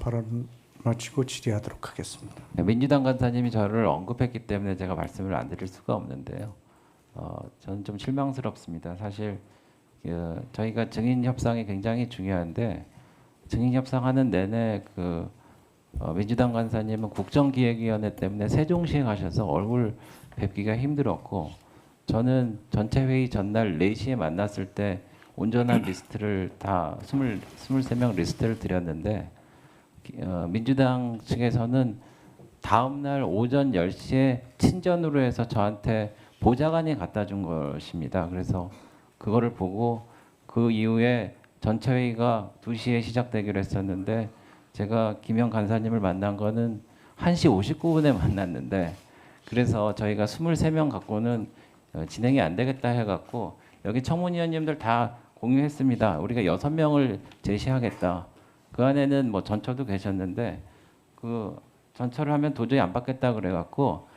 발언 마치고 질의하도록 하겠습니다. 민주당 간사님이 저를 언급했기 때문에 제가 말씀을 안 드릴 수가 없는데요. 저는 좀 실망스럽습니다. 사실 저희가 증인 협상이 굉장히 중요한데 증인 협상하는 내내 민주당 간사님은 국정기획위원회 때문에 세종시에 가셔서 얼굴 뵙기가 힘들었고 저는 전체 회의 전날 4시에 만났을 때 온전한 리스트를 다 23명 리스트를 드렸는데 민주당 측에서는 다음 날 오전 10시에 친전으로 해서 저한테 보좌관이 갖다 준 것입니다. 그래서 그거를 보고 그 이후에 전체 회의가 2시에 시작되기로 했었는데 제가 김영 간사님을 만난 거는 1시 59분에 만났는데 그래서 저희가 23명 갖고는 진행이 안 되겠다 해갖고 여기 청문위원님들 다 공유했습니다. 우리가 6명을 제시하겠다. 그 안에는 뭐 전처도 계셨는데 그 전처를 하면 도저히 안 받겠다 그래갖고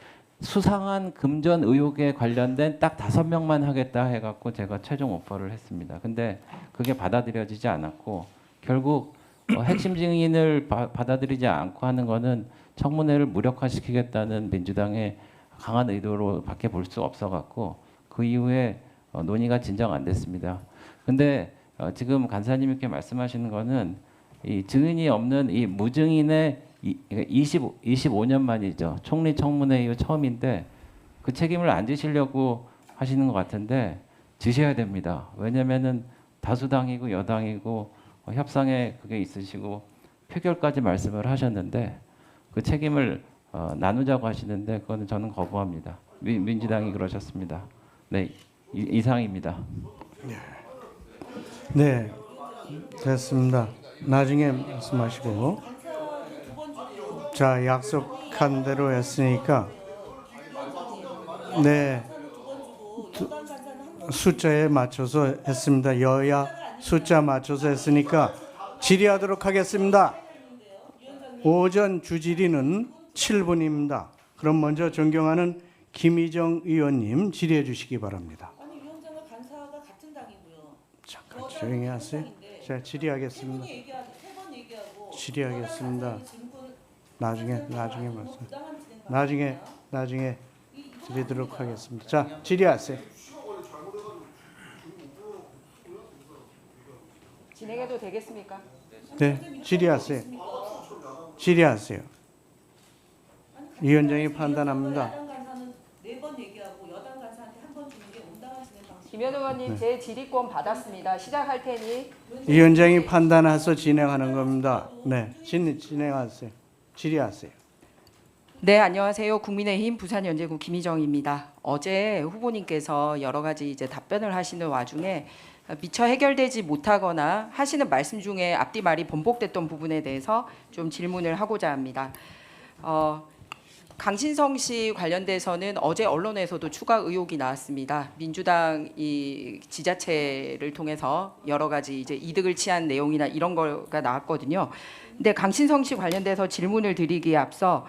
수상한 금전 의혹에 관련된 딱 5명만 하겠다 해갖고 제가 최종 오퍼를 했습니다. 근데 그게 받아들여지지 않았고 결국 핵심 증인을 받아들이지 않고 하는 거는 청문회를 무력화시키겠다는 민주당의 강한 의도로 밖에 볼 수 없어갖고 그 이후에 논의가 진정 안 됐습니다. 근데 지금 간사님께 말씀하시는 거는 이 증인이 없는 이 무증인의 25년 만이죠. 총리 청문회 이후 처음인데 그 책임을 안 지시려고 하시는 것 같은데 지셔야 됩니다. 왜냐면은 다수당이고 여당이고 협상에 그게 있으시고 표결까지 말씀을 하셨는데 그 책임을 나누자고 하시는데 그거는 저는 거부합니다. 민주당이 그러셨습니다. 네, 이상입니다. 네, 됐습니다. 나중에 말씀하시고. 자, 약속한 대로 했으니까 네 숫자에 맞춰서 했습니다. 여야 숫자 맞춰서 했으니까 질의하도록 하겠습니다. 오전 주질의는 7분입니다. 그럼 먼저 존경하는 김희정 의원님 질의해 주시기 바랍니다. 아니 위원장과 간사가 같은 당이고요. 잠깐 조용히 하세요. 자, 질의하겠습니다. 세 번 얘기하고 질의하겠습니다. 나중에 드리도록 하겠습니다. 자, 질의하세요. 진행해도 되겠습니까? 네, 질의하세요. 질의하세요. 위원장이 판단합니다. 김현 의원님 제 질의권 받았습니다. 시작할 테니 위원장이 판단해서 진행하는 겁니다. 네, 진행하세요. 질의하세요. 네, 안녕하세요. 국민의힘 부산연제구 김희정입니다. 어제 후보님께서 여러 가지 이제 답변을 하시는 와중에 미처 해결되지 못하거나 하시는 말씀 중에 앞뒤 말이 번복됐던 부분에 대해서 좀 질문을 하고자 합니다. 강신성 씨 관련돼서는 어제 언론에서도 추가 의혹이 나왔습니다. 민주당 이 지자체를 통해서 여러 가지 이제 이득을 취한 내용이나 이런 거가 나왔거든요. 근데 강신성 씨 관련돼서 질문을 드리기에 앞서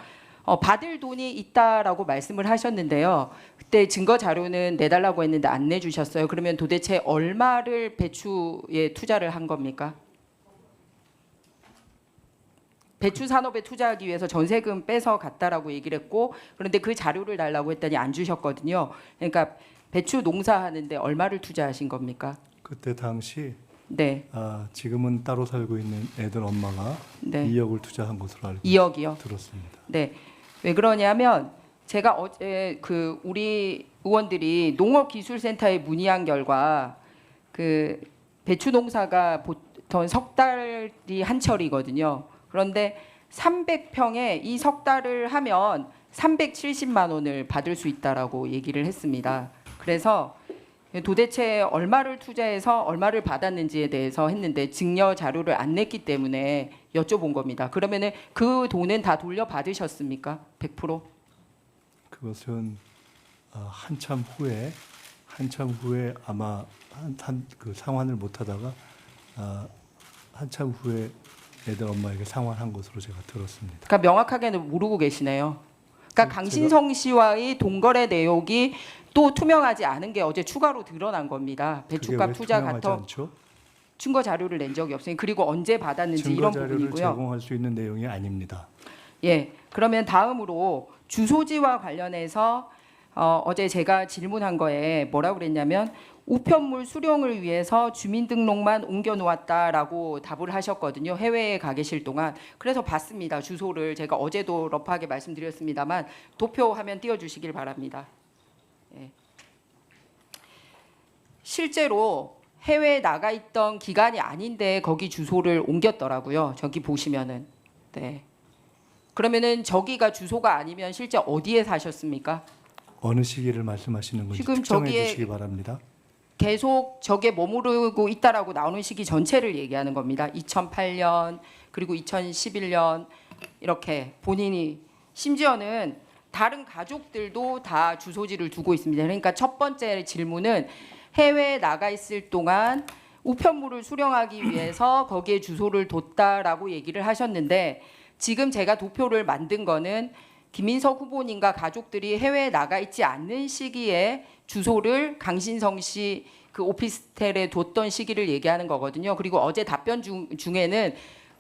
받을 돈이 있다라고 말씀을 하셨는데요. 그때 증거 자료는 내달라고 했는데 안 내주셨어요. 그러면 도대체 얼마를 배추에 투자를 한 겁니까? 배추 산업에 투자하기 위해서 전세금 빼서 갔다라고 얘기를 했고, 그런데 그 자료를 달라고 했더니 안 주셨거든요. 그러니까 배추 농사하는데 얼마를 투자하신 겁니까? 그때 당시 네. 지금은 따로 살고 있는 애들 엄마가 네. 2억을 투자한 것으로 알고 2억이요? 들었습니다. 네. 왜 그러냐면 제가 어제 그 우리 의원들이 농업기술센터에 문의한 결과 그 배추 농사가 보통 석 달이 한철이거든요. 그런데 300평에 이 석 달을 하면 370만 원을 받을 수 있다라고 얘기를 했습니다. 그래서 도대체 얼마를 투자해서 얼마를 받았는지에 대해서 했는데 증여 자료를 안 냈기 때문에 여쭤본 겁니다. 그러면은 그 돈은 다 돌려받으셨습니까? 100%? 그것은 한참 후에 아마 그 상환을 못하다가 한참 후에 애들 엄마에게 상환한 것으로 제가 들었습니다. 그러니까 명확하게는 모르고 계시네요. 그러니까 강신성 씨와의 동거래 내역이 또 투명하지 않은 게 어제 추가로 드러난 겁니다. 배추값 투자 같은 증거 자료를 낸 적이 없으니 그리고 언제 받았는지 이런 부분이고요. 증거 자료를 제공할 수 있는 내용이 아닙니다. 예, 그러면 다음으로 주소지와 관련해서 어제 제가 질문한 거에 뭐라고 그랬냐면 우편물 수령을 위해서 주민등록만 옮겨놓았다라고 답을 하셨거든요. 해외에 가 계실 동안. 그래서 봤습니다. 주소를 제가 어제도 러프하게 말씀드렸습니다만 도표 화면 띄워주시길 바랍니다. 예. 실제로 해외에 나가 있던 기간이 아닌데 거기 주소를 옮겼더라고요. 저기 보시면은. 네. 그러면은 저기가 주소가 아니면 실제 어디에 사셨습니까? 어느 시기를 말씀하시는 건지 지금 특정해 저기에 주시기 바랍니다. 계속 저게 머무르고 있다라고 나오는 시기 전체를 얘기하는 겁니다. 2008년 그리고 2011년 이렇게 본인이 심지어는 다른 가족들도 다 주소지를 두고 있습니다. 그러니까 첫 번째 질문은 해외에 나가 있을 동안 우편물을 수령하기 위해서 거기에 주소를 뒀다라고 얘기를 하셨는데 지금 제가 도표를 만든 거는 김인석 후보님과 가족들이 해외에 나가 있지 않는 시기에 주소를 강신성 씨 그 오피스텔에 뒀던 시기를 얘기하는 거거든요. 그리고 어제 답변 중에는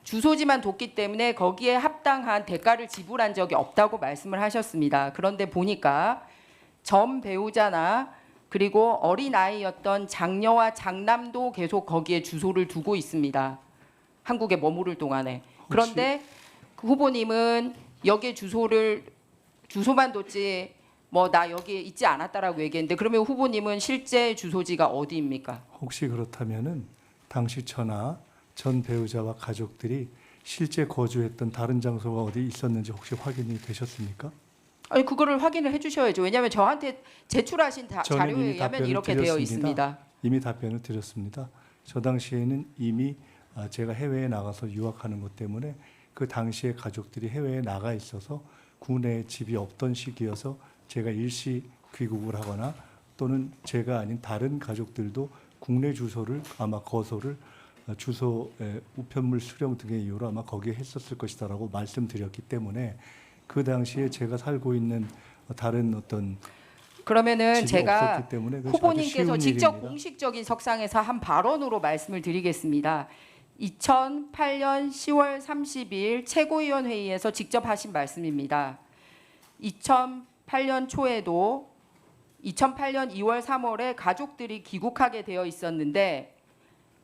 주소지만 뒀기 때문에 거기에 합당한 대가를 지불한 적이 없다고 말씀을 하셨습니다. 그런데 보니까 전 배우자나 그리고 어린아이였던 장녀와 장남도 계속 거기에 주소를 두고 있습니다. 한국에 머무를 동안에. 그런데 그 후보님은 여기에 주소만 뒀지 뭐 나 여기에 있지 않았다라고 얘기했는데 그러면 후보님은 실제 주소지가 어디입니까? 혹시 그렇다면은 당시 전화 전 배우자와 가족들이 실제 거주했던 다른 장소가 어디 있었는지 혹시 확인이 되셨습니까? 아니 그거를 확인을 해주셔야죠. 왜냐하면 저한테 제출하신 자료에 의하면 이렇게 되어 있습니다. 이미 답변을 드렸습니다. 저 당시에는 이미 제가 해외에 나가서 유학하는 것 때문에 그 당시에 가족들이 해외에 나가 있어서 국내에 집이 없던 시기여서 제가 일시 귀국을 하거나 또는 제가 아닌 다른 가족들도 국내 주소를 아마 거소를 주소 우편물 수령 등의 이유로 아마 거기에 했었을 것이다라고 말씀드렸기 때문에 그 당시에 제가 살고 있는 다른 어떤 그러면은 제가 때문에 후보님께서 직접 일입니다. 공식적인 석상에서 한 발언으로 말씀을 드리겠습니다. 2008년 10월 30일 최고위원 회의에서 직접 하신 말씀입니다. 2008년 초에도 2008년 2월 3월에 가족들이 귀국하게 되어 있었는데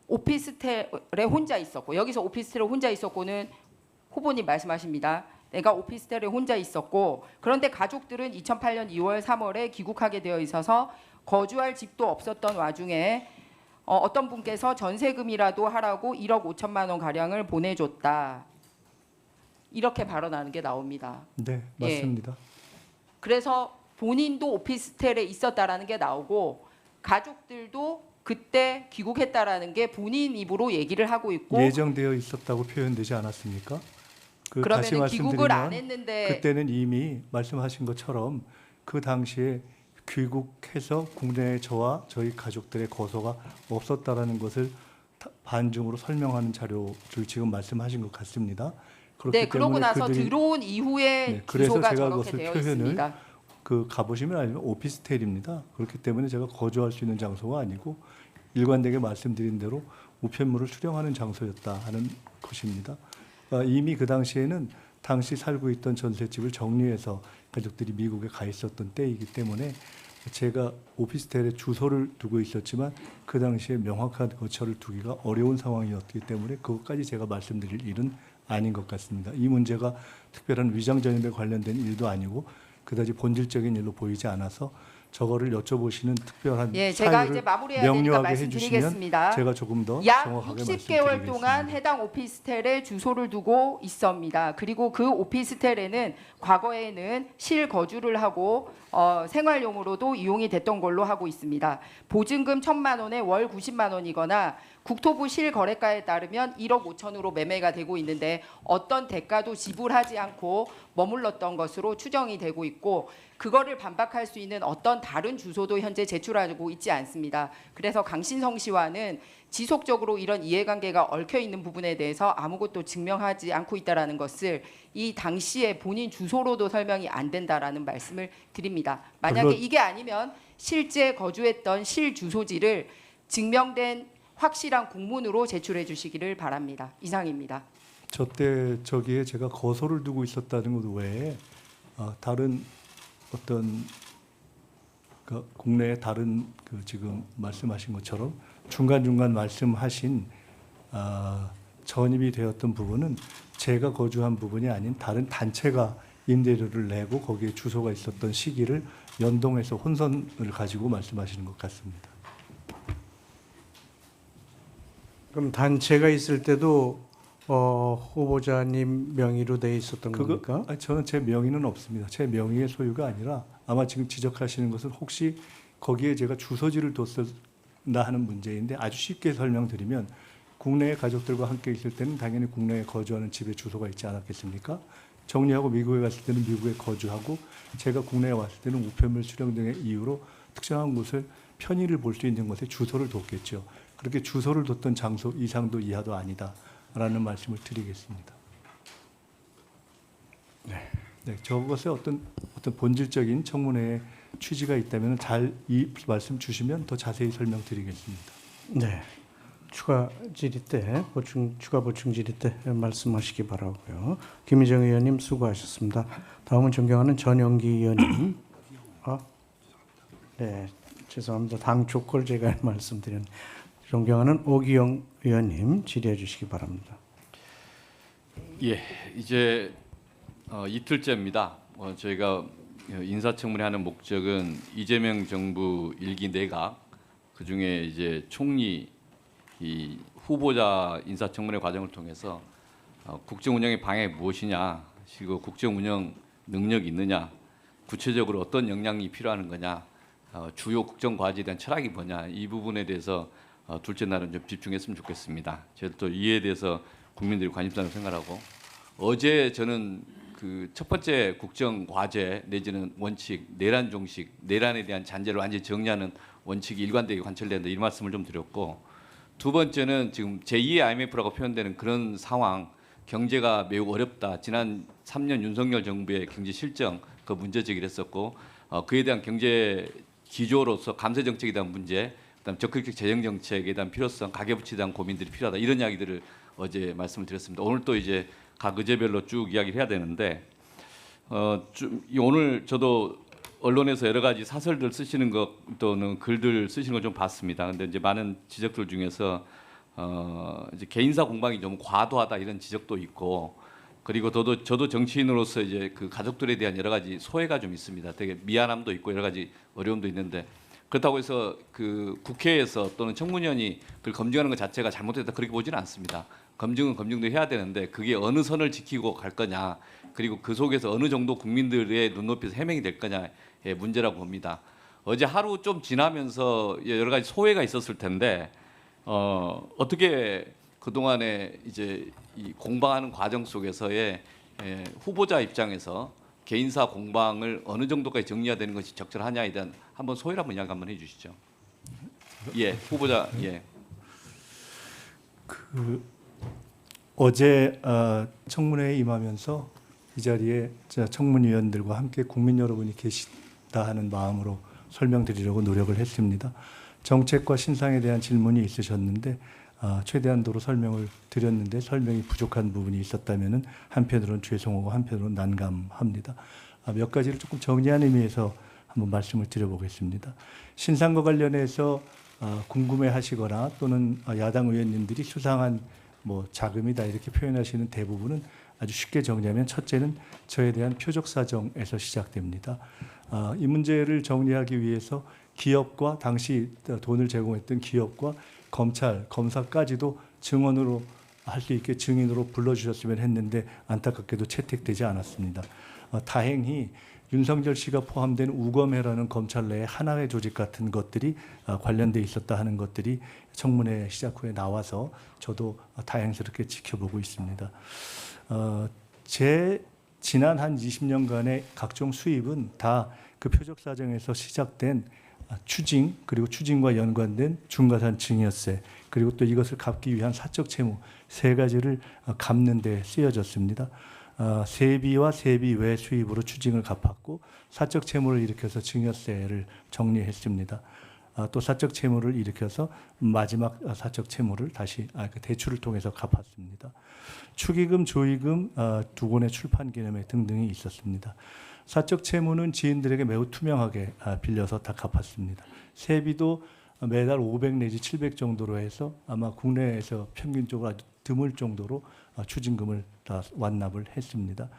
오피스텔에 혼자 있었고, 여기서 오피스텔에 혼자 있었고는 후보님 말씀하십니다. 내가 오피스텔에 혼자 있었고, 그런데 가족들은 2008년 2월 3월에 귀국하게 되어 있어서 거주할 집도 없었던 와중에 어떤 분께서 전세금이라도 하라고 1억 5천만 원 가량을 보내줬다. 이렇게 발언하는 게 나옵니다. 네, 예. 맞습니다. 그래서 본인도 오피스텔에 있었다라는 게 나오고 가족들도 그때 귀국했다라는 게 본인 입으로 얘기를 하고 있고, 예정되어 있었다고 표현되지 않았습니까? 다시 그러면은 귀국을 안 말씀드리면 했는데 그때는 이미 말씀하신 것처럼 그 당시에 귀국해서 국내에 저와 저희 가족들의 거소가 없었다라는 것을 반증으로 설명하는 자료를 지금 말씀하신 것 같습니다. 네, 그러고 나서 들어온 이후에 네, 그래서 주소가 제가 저렇게 그것을 되어 표현을 있습니다. 가보시면 알면 오피스텔입니다. 그렇기 때문에 제가 거주할 수 있는 장소가 아니고 일관되게 말씀드린 대로 우편물을 수령하는 장소였다 하는 것입니다. 이미 그 당시에는 당시 살고 있던 전셋집을 정리해서 가족들이 미국에 가 있었던 때이기 때문에 제가 오피스텔에 주소를 두고 있었지만 그 당시에 명확한 거처를 두기가 어려운 상황이었기 때문에 그것까지 제가 말씀드릴 일은 아닌 것 같습니다. 이 문제가 특별한 위장 전입에 관련된 일도 아니고 그다지 본질적인 일로 보이지 않아서 저거를 여쭤보시는 특별한 예, 제가 이제 사유를 마무리해야 되니까 명료하게 해주시면 말씀드리겠습니다. 제가 조금 더 약 정확하게 60개월 동안 말씀드리겠습니다. 해당 오피스텔에 주소를 두고 있습니다. 그리고 그 오피스텔에는 과거에는 실거주를 하고 생활용으로도 이용이 됐던 걸로 하고 있습니다. 보증금 1,000만 원에 월 90만 원이거나 국토부 실거래가에 따르면 1억 5천으로 매매가 되고 있는데 어떤 대가도 지불하지 않고 머물렀던 것으로 추정이 되고 있고, 그거를 반박할 수 있는 어떤 다른 주소도 현재 제출하고 있지 않습니다. 그래서 강신성 씨와는 지속적으로 이런 이해관계가 얽혀 있는 부분에 대해서 아무것도 증명하지 않고 있다라는 것을 이 당시에 본인 주소로도 설명이 안 된다라는 말씀을 드립니다. 만약에 물론 이게 아니면 실제 거주했던 실 주소지를 증명된 확실한 공문으로 제출해 주시기를 바랍니다. 이상입니다. 저때 저기에 제가 거소를 두고 있었다는 것 외에 다른 어떤 국내의 다른 지금 말씀하신 것처럼 중간중간 말씀하신 전입이 되었던 부분은 제가 거주한 부분이 아닌 다른 단체가 임대료를 내고 거기에 주소가 있었던 시기를 연동해서 혼선을 가지고 말씀하시는 것 같습니다. 그럼 단체가 있을 때도 후보자님 명의로 돼 있었던 겁니까? 저는 제 명의는 없습니다. 제 명의의 소유가 아니라 아마 지금 지적하시는 것은 혹시 거기에 제가 주소지를 뒀었나 하는 문제인데, 아주 쉽게 설명드리면 국내의 가족들과 함께 있을 때는 당연히 국내에 거주하는 집에 주소가 있지 않았겠습니까? 정리하고 미국에 갔을 때는 미국에 거주하고, 제가 국내에 왔을 때는 우편물 수령 등의 이유로 특정한 곳을 편의를 볼 수 있는 곳에 주소를 뒀겠죠. 그렇게 주소를 뒀던 장소 이상도 이하도 아니다라는 말씀을 드리겠습니다. 네, 저것에 어떤 본질적인 청문회의 취지가 있다면 잘 이 말씀 주시면 더 자세히 설명드리겠습니다. 네. 추가 질의 때 추가 보충 질의 때 말씀하시기 바라고요. 김희정 의원님 수고하셨습니다. 다음은 존경하는 전영기 의원님. 네, 죄송합니다. 당 조건을 제가 말씀드렸는데 존경하는 오기영 의원님 질의해 주시기 바랍니다. 예, 이제 이틀째입니다. 저희가 인사청문회 하는 목적은 이재명 정부 일기 내각, 그중에 이제 총리 이 후보자 인사청문회 과정을 통해서 국정 운영의 방향이 무엇이냐, 그리고 국정 운영 능력이 있느냐, 구체적으로 어떤 역량이 필요한 거냐, 주요 국정 과제에 대한 철학이 뭐냐, 이 부분에 대해서 둘째 날은 좀 집중했으면 좋겠습니다. 저도 또 이에 대해서 국민들이 관심사를 생각하고, 어제 저는 그 첫 번째 국정 과제 내지는 원칙, 내란 종식, 내란에 대한 잔재를 완전히 정리하는 원칙이 일관되게 관철된다, 이 말씀을 좀 드렸고, 두 번째는 지금 제2의 IMF라고 표현되는 그런 상황, 경제가 매우 어렵다. 지난 3년 윤석열 정부의 경제 실정 그 문제 제기를 했었고, 그에 대한 경제 기조로서 감세 정책에 대한 문제, 그다음 적극적 재정 정책에 대한 필요성, 가계부채에 대한 고민들이 필요하다 이런 이야기들을 어제 말씀을 드렸습니다. 오늘 또 이제 각 의제별로 쭉 이야기를 해야 되는데 오늘 저도 언론에서 여러 가지 사설들 쓰시는 것 또는 글들 쓰시는 걸 좀 봤습니다. 근데 이제 많은 지적들 중에서 이제 개인사 공방이 좀 과도하다 이런 지적도 있고, 그리고 저도 정치인으로서 이제 그 가족들에 대한 여러 가지 소외가 좀 있습니다. 되게 미안함도 있고 여러 가지 어려움도 있는데, 그렇다고 해서 그 국회에서 또는 청문위원이 그걸 검증하는 것 자체가 잘못됐다 그렇게 보지는 않습니다. 검증은 검증도 해야 되는데 그게 어느 선을 지키고 갈 거냐, 그리고 그 속에서 어느 정도 국민들의 눈높이에서 해명이 될 거냐의 문제라고 봅니다. 어제 하루 좀 지나면서 여러 가지 소외가 있었을 텐데 어떻게 그동안에 이제 이 공방하는 과정 속에서의 후보자 입장에서 개인사 공방을 어느 정도까지 정리해야 되는 것이 적절하냐에 대한 한번 소회를 한번 이야기 한번 해주시죠. 예, 후보자. 예. 어제 청문회에 임하면서 이 자리에 청문위원들과 함께 국민 여러분이 계시다 하는 마음으로 설명드리려고 노력을 했습니다. 정책과 신상에 대한 질문이 있으셨는데 최대한도로 설명을 드렸는데 설명이 부족한 부분이 있었다면 한편으로는 죄송하고 한편으로는 난감합니다. 몇 가지를 조금 정리한 의미에서 한번 말씀을 드려보겠습니다. 신상과 관련해서 궁금해하시거나 또는 야당 의원님들이 수상한 자금이다 이렇게 표현하시는 대부분은 아주 쉽게 정리하면 첫째는 저에 대한 표적 사정에서 시작됩니다. 이 문제를 정리하기 위해서 기업과 당시 돈을 제공했던 기업과 검찰, 검사까지도 증언으로 할 수 있게 증인으로 불러주셨으면 했는데 안타깝게도 채택되지 않았습니다. 다행히 윤석열 씨가 포함된 우검회라는 검찰 내의 하나의 조직 같은 것들이 관련돼 있었다 하는 것들이 청문회 시작 후에 나와서 저도 다행스럽게 지켜보고 있습니다. 제 지난 한 20년간의 각종 수입은 다 그 표적 사정에서 시작된 추징, 그리고 추징과 연관된 중과산 증여세, 그리고 또 이것을 갚기 위한 사적 채무 세 가지를 갚는 데 쓰여졌습니다. 세비와 세비 외 수입으로 추징을 갚았고 사적 채무를 일으켜서 증여세를 정리했습니다. 또 사적 채무를 일으켜서 마지막 사적 채무를 다시 그 대출을 통해서 갚았습니다. 축의금, 조의금, 두 권의 출판 기념회 등등이 있었습니다. 사적 채무는 지인들에게 매우 투명하게 빌려서 다 갚았습니다. 세비도 매달 500 내지 700 정도로 해서 아마 국내에서 평균적으로 아주 드물 정도로 추징금을 다 완납을 했습니다.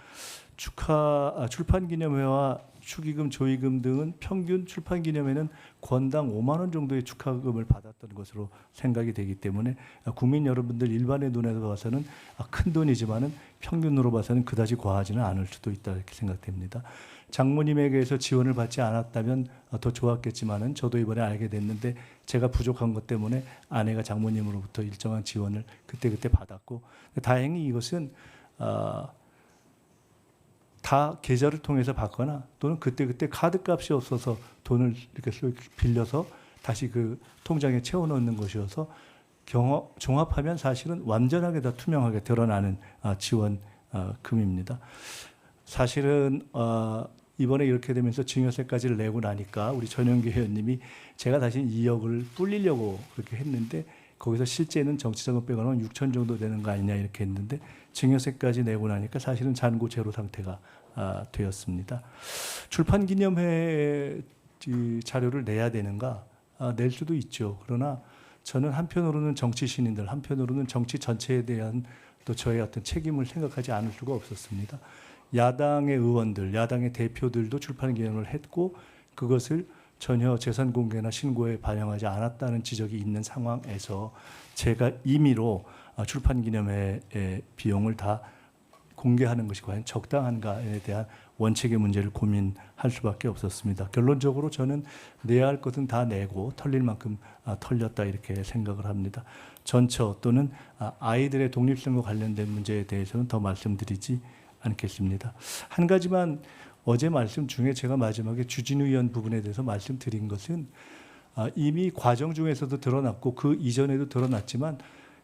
출판기념회와 축의금, 조의금 등은 평균 출판기념회는 권당 5만 원 정도의 축하금을 받았던 것으로 생각이 되기 때문에 국민 여러분들 일반의 눈에서 봐서는 큰 돈이지만은 평균으로 봐서는 그다지 과하지는 않을 수도 있다 이렇게 생각됩니다. 장모님에게서 지원을 받지 않았다면 더 좋았겠지만은 저도 이번에 알게 됐는데 제가 부족한 것 때문에 아내가 장모님으로부터 일정한 지원을 그때 받았고, 다행히 이것은 다 계좌를 통해서 받거나 또는 그때 카드값이 없어서 돈을 이렇게 빌려서 다시 그 통장에 채워넣는 것이어서 종합하면 사실은 완전하게 다 투명하게 드러나는 지원금입니다. 사실은 이번에 이렇게 되면서 증여세까지를 내고 나니까 우리 전영기 의원님이 제가 다시 2억을 불리려고 그렇게 했는데 거기서 실제는 정치자금 빼고는 6천 정도 되는 거 아니냐 이렇게 했는데 증여세까지 내고 나니까 사실은 잔고 제로 상태가 되었습니다. 출판기념회 자료를 내야 되는가? 낼 수도 있죠. 그러나 저는 한편으로는 정치 신인들, 한편으로는 정치 전체에 대한 또 저의 어떤 책임을 생각하지 않을 수가 없었습니다. 야당의 의원들, 야당의 대표들도 출판기념을 했고 그것을 전혀 재산 공개나 신고에 반영하지 않았다는 지적이 있는 상황에서 제가 임의로 출판기념회의 비용을 다 공개하는 것이 과연 적당한가에 대한 원칙의 문제를 고민할 수밖에 없었습니다. 결론적으로 저는 내야 할 것은 다 내고 털릴 만큼 털렸다 이렇게 생각을 합니다. 전처 또는 아이들의 독립성과 관련된 문제에 대해서는 더 말씀드리지 않겠습니다. 한 가지만 어제 말씀 중에 제가 마지막에 주진우 의원 부분에 대해서 말씀드린 것은 이미 과정 중에서도 드러났고 그 이전에도 드러났지만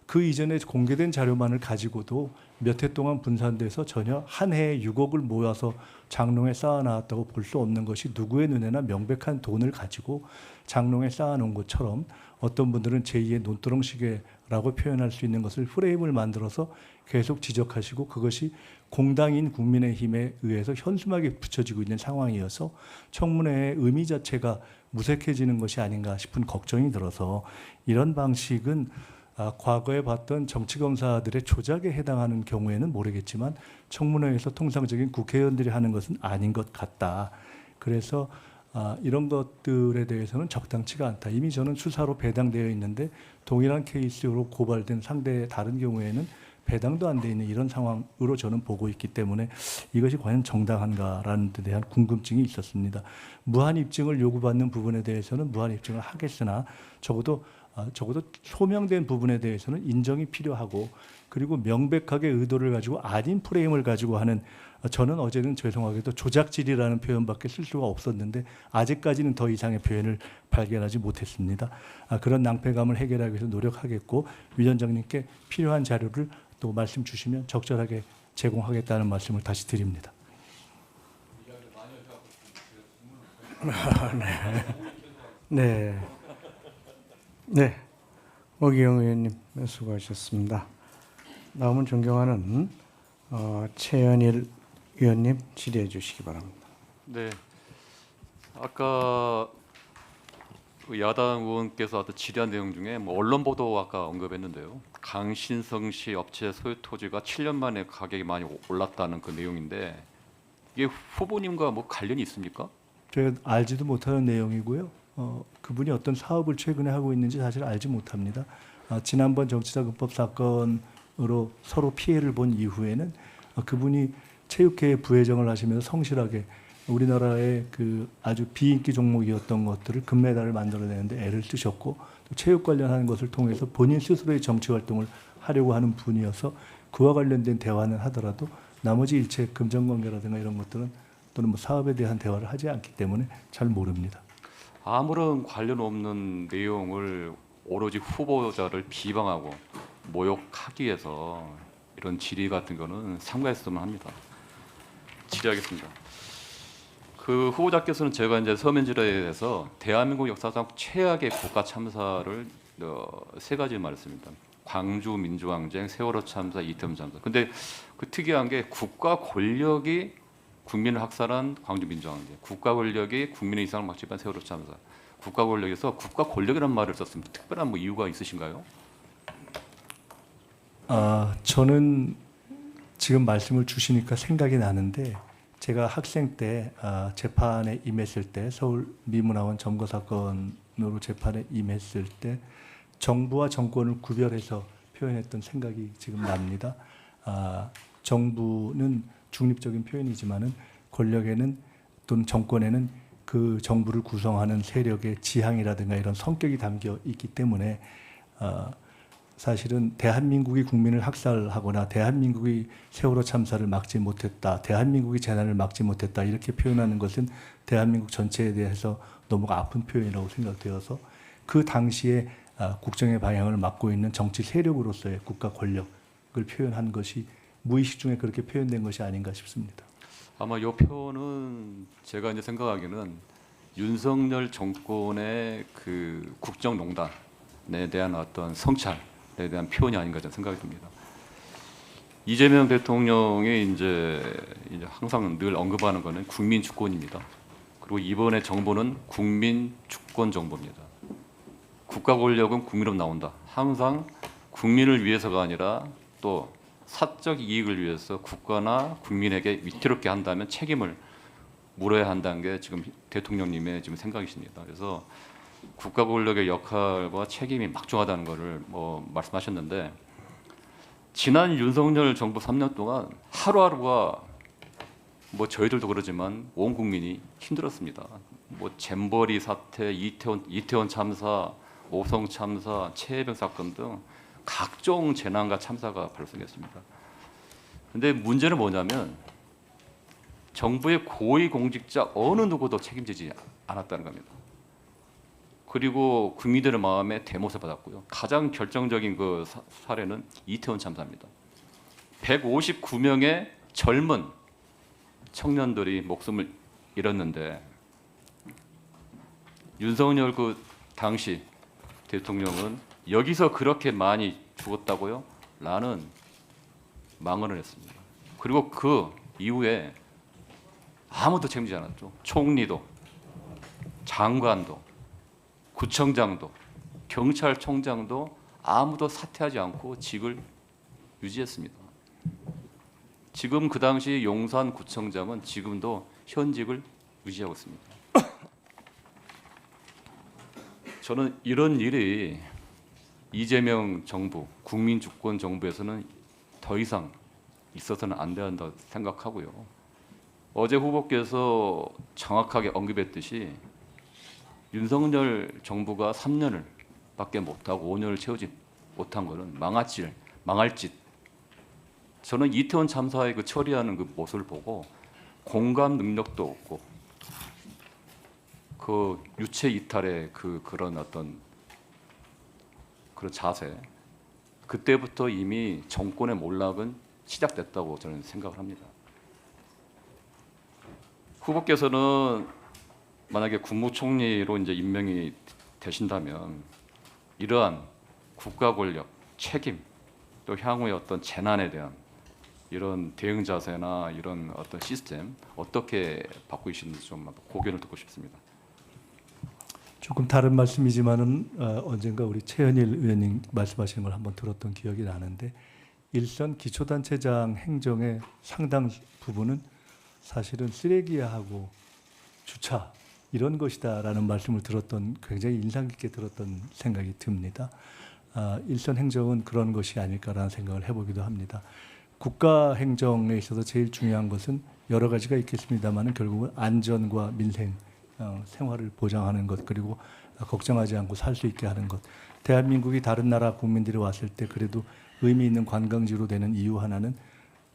그 이전에 공개된 자료만을 가지고도 몇 해 동안 분산돼서 전혀 한 해에 6억을 모아서 장롱에 쌓아놨다고 볼 수 없는 것이 누구의 눈에나 명백한 돈을 가지고 장롱에 쌓아놓은 것처럼 어떤 분들은 제2의 논두렁시계라고 표현할 수 있는 것을 프레임을 만들어서 계속 지적하시고 그것이 공당인 국민의힘에 의해서 현수막에 붙여지고 있는 상황이어서 청문회의 의미 자체가 무색해지는 것이 아닌가 싶은 걱정이 들어서 이런 방식은 과거에 봤던 정치검사들의 조작에 해당하는 경우에는 모르겠지만 청문회에서 통상적인 국회의원들이 하는 것은 아닌 것 같다. 그래서 이런 것들에 대해서는 적당치가 않다. 이미 저는 수사로 배당되어 있는데 동일한 케이스로 고발된 상대 다른 경우에는 배당도 안 돼 있는 이런 상황으로 저는 보고 있기 때문에 이것이 과연 정당한가라는 데 대한 궁금증이 있었습니다. 무한 입증을 요구받는 부분에 대해서는 무한 입증을 하겠으나 적어도 소명된 부분에 대해서는 인정이 필요하고 그리고 명백하게 의도를 가지고 아닌 프레임을 가지고 하는 저는 어제는 죄송하게도 조작질이라는 표현밖에 쓸 수가 없었는데 아직까지는 더 이상의 표현을 발견하지 못했습니다. 그런 낭패감을 해결하기 위해서 노력하겠고 위원장님께 필요한 자료를 또 말씀 주시면 적절하게 제공하겠다는 말씀을 다시 드립니다. 네. 네. 오기영 의원님 수고하셨습니다. 다음은 존경하는 최현일 의원님 질의해 주시기 바랍니다. 네. 아까 야당 의원께서 아까 질의한 내용 중에 언론 보도 아까 언급했는데요. 강신성 씨 업체 소유 토지가 7년 만에 가격이 많이 올랐다는 그 내용인데 이게 후보님과 관련이 있습니까? 제가 알지도 못하는 내용이고요. 그분이 어떤 사업을 최근에 하고 있는지 사실 알지 못합니다. 지난번 정치자금법 사건으로 서로 피해를 본 이후에는 그분이 체육회에 부회장을 하시면서 성실하게 우리나라의 그 아주 비인기 종목이었던 것들을 금메달을 만들어내는데 애를 쓰셨고 또 체육 관련하는 것을 통해서 본인 스스로의 정치 활동을 하려고 하는 분이어서 그와 관련된 대화는 하더라도 나머지 일체 금전관계라든가 이런 것들은 또는 사업에 대한 대화를 하지 않기 때문에 잘 모릅니다. 아무런 관련 없는 내용을 오로지 후보자를 비방하고 모욕하기 위해서 이런 질의 같은 거는 삼가했으면 합니다. 질의하겠습니다. 그 후보자께서는 제가 이제 서면질의에 대해서 대한민국 역사상 최악의 국가 참사를 세 가지 말했습니다. 광주 민주항쟁, 세월호 참사, 이태원 참사. 근데 그 특이한 게 국가 권력이 국민을 학살한 광주 민주항쟁, 국가 권력이 국민의 이상을 막지한 세월호 참사, 국가 권력에서 국가 권력이라는 말을 썼습니다. 특별한 이유가 있으신가요? 저는 지금 말씀을 주시니까 생각이 나는데 제가 학생 때 재판에 임했을 때 서울 미문화원 점거 사건으로 재판에 임했을 때 정부와 정권을 구별해서 표현했던 생각이 지금 납니다. 정부는 중립적인 표현이지만은 권력에는 또는 정권에는 그 정부를 구성하는 세력의 지향이라든가 이런 성격이 담겨 있기 때문에 사실은 대한민국이 국민을 학살하거나 대한민국이 세월호 참사를 막지 못했다, 대한민국이 재난을 막지 못했다 이렇게 표현하는 것은 대한민국 전체에 대해서 너무 아픈 표현이라고 생각되어서 그 당시에 국정의 방향을 맡고 있는 정치 세력으로서의 국가 권력을 표현한 것이 무의식 중에 그렇게 표현된 것이 아닌가 싶습니다. 아마 이 표현은 제가 이제 생각하기는 윤석열 정권의 그 국정농단에 대한 어떤 성찰에 대한 표현이 아닌가 저는 생각이 듭니다. 이재명 대통령이 이제 항상 늘 언급하는 것은 국민 주권입니다. 그리고 이번에 정부는 국민 주권 정부입니다. 국가 권력은 국민으로 나온다. 항상 국민을 위해서가 아니라 또 사적 이익을 위해서 국가나 국민에게 위태롭게 한다면 책임을 물어야 한다는 게 지금 대통령님의 지금 생각이십니다. 그래서 국가 권력의 역할과 책임이 막중하다는 것을 말씀하셨는데 지난 윤석열 정부 3년 동안 하루하루가 저희들도 그러지만 온 국민이 힘들었습니다. 잼버리 사태, 이태원 참사, 오성 참사, 최혜병 사건 등 각종 재난과 참사가 발생했습니다. 그런데 문제는 뭐냐면 정부의 고위공직자 어느 누구도 책임지지 않았다는 겁니다. 그리고 국민들의 마음에 대못을 받았고요. 가장 결정적인 그 사례는 이태원 참사입니다. 159명의 젊은 청년들이 목숨을 잃었는데 윤석열 그 당시 대통령은 여기서 그렇게 많이 죽었다고요? 라는 망언을 했습니다. 그리고 그 이후에 아무도 책임지지 않았죠. 총리도, 장관도, 구청장도, 경찰청장도 아무도 사퇴하지 않고 직을 유지했습니다. 지금 그 당시 용산구청장은 지금도 현직을 유지하고 있습니다. 저는 이런 일이 이재명 정부, 국민주권 정부에서는 더 이상 있어서는 안 된다고 생각하고요. 어제 후보께서 정확하게 언급했듯이 윤석열 정부가 3년을 밖에 못하고 5년을 채우지 못한 것은 망할 짓. 저는 이태원 참사의 그 처리하는 그 모습을 보고 공감 능력도 없고 그 유체 이탈의 그런 어떤 그런 자세, 그때부터 이미 정권의 몰락은 시작됐다고 저는 생각을 합니다. 후보께서는 만약에 국무총리로 이제 임명이 되신다면 이러한 국가 권력, 책임, 또 향후의 어떤 재난에 대한 이런 대응 자세나 이런 어떤 시스템 어떻게 바꾸시는지 좀 고견을 듣고 싶습니다. 조금 다른 말씀이지만은 언젠가 우리 최현일 의원님 말씀하시는 걸 한번 들었던 기억이 나는데 일선 기초단체장 행정의 상당 부분은 사실은 쓰레기하고 주차 이런 것이다라는 말씀을 들었던 굉장히 인상 깊게 들었던 생각이 듭니다. 일선 행정은 그런 것이 아닐까라는 생각을 해보기도 합니다. 국가 행정에 있어서 제일 중요한 것은 여러 가지가 있겠습니다만은 결국은 안전과 민생 생활을 보장하는 것, 그리고 걱정하지 않고 살 수 있게 하는 것. 대한민국이 다른 나라 국민들이 왔을 때 그래도 의미 있는 관광지로 되는 이유 하나는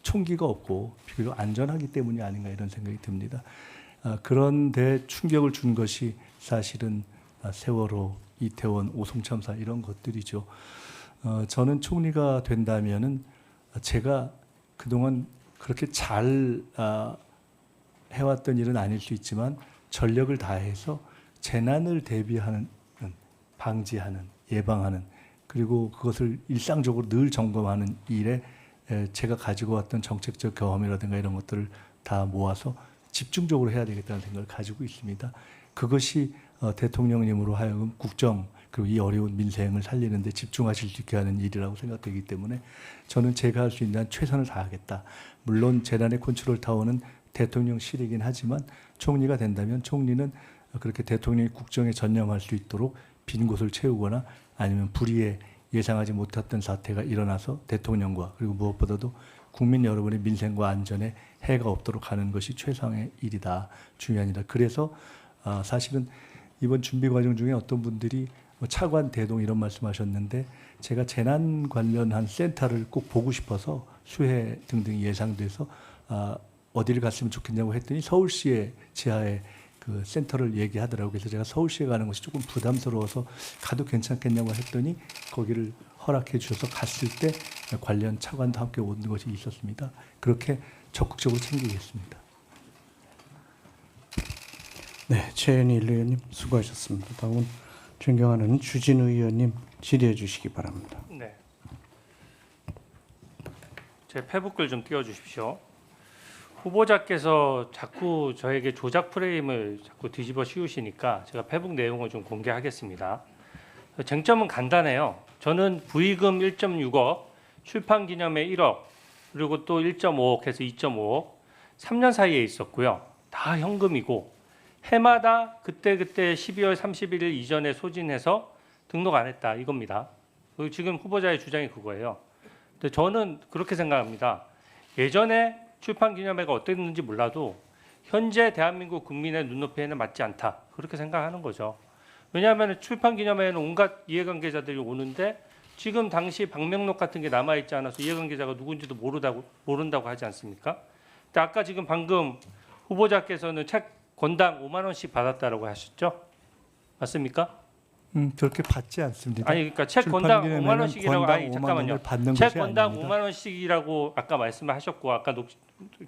총기가 없고 그리고 안전하기 때문이 아닌가 이런 생각이 듭니다. 그런데 충격을 준 것이 사실은 세월호, 이태원, 오송참사 이런 것들이죠. 저는 총리가 된다면은 제가 그동안 그렇게 잘 해왔던 일은 아닐 수 있지만 전력을 다해서 재난을 대비하는, 방지하는, 예방하는, 그리고 그것을 일상적으로 늘 점검하는 일에 제가 가지고 왔던 정책적 경험이라든가 이런 것들을 다 모아서 집중적으로 해야 되겠다는 생각을 가지고 있습니다. 그것이 대통령님으로 하여금 국정 그리고 이 어려운 민생을 살리는 데 집중하실 수 있게 하는 일이라고 생각되기 때문에 저는 제가 할 수 있는 한 최선을 다하겠다. 물론 재난의 컨트롤 타워는 대통령실이긴 하지만 총리가 된다면 총리는 그렇게 대통령이 국정에 전념할 수 있도록 빈 곳을 채우거나 아니면 불의에 예상하지 못했던 사태가 일어나서 대통령과 그리고 무엇보다도 국민 여러분의 민생과 안전에 해가 없도록 하는 것이 최상의 일이다. 중요한 일이다. 그래서 사실은 이번 준비 과정 중에 어떤 분들이 차관 대동 이런 말씀하셨는데 제가 재난 관련한 센터를 꼭 보고 싶어서 수해 등등 예상돼서 어디를 갔으면 좋겠냐고 했더니 서울시의 지하에 그 센터를 얘기하더라고요. 그래서 제가 서울시에 가는 것이 조금 부담스러워서 가도 괜찮겠냐고 했더니 거기를 허락해 주셔서 갔을 때 관련 차관도 함께 온 것이 있었습니다. 그렇게 적극적으로 챙기겠습니다. 네, 최현일 의원님 수고하셨습니다. 다음은 존경하는 주진우 의원님 질의해 주시기 바랍니다. 네. 제 페북글 좀 띄워주십시오. 후보자께서 자꾸 저에게 조작 프레임을 자꾸 뒤집어 씌우시니까 제가 페북 내용을 좀 공개하겠습니다. 쟁점은 간단해요. 저는 부의금 1.6억, 출판 기념회 1억, 그리고 또 1.5억 해서 2.5억, 3년 사이에 있었고요. 다 현금이고 해마다 그때 12월 31일 이전에 소진해서 등록 안 했다 이겁니다. 지금 후보자의 주장이 그거예요. 근데 저는 그렇게 생각합니다. 예전에 출판 기념회가 어땠는지 몰라도 현재 대한민국 국민의 눈높이에는 맞지 않다. 그렇게 생각하는 거죠. 왜냐하면 출판 기념회에는 온갖 이해관계자들이 오는데 지금 당시 방명록 같은 게 남아있지 않아서 이해관계자가 누군지도 모른다고 하지 않습니까? 근데 아까 지금 방금 후보자께서는 책 권당 5만 원씩 받았다라고 하셨죠? 맞습니까? 그렇게 받지 않습니다. 아니 그러니까 책 권당 5만 원씩이라고 잠깐만요. 책 권당 5만 원씩이라고 아까 말씀하셨고 아까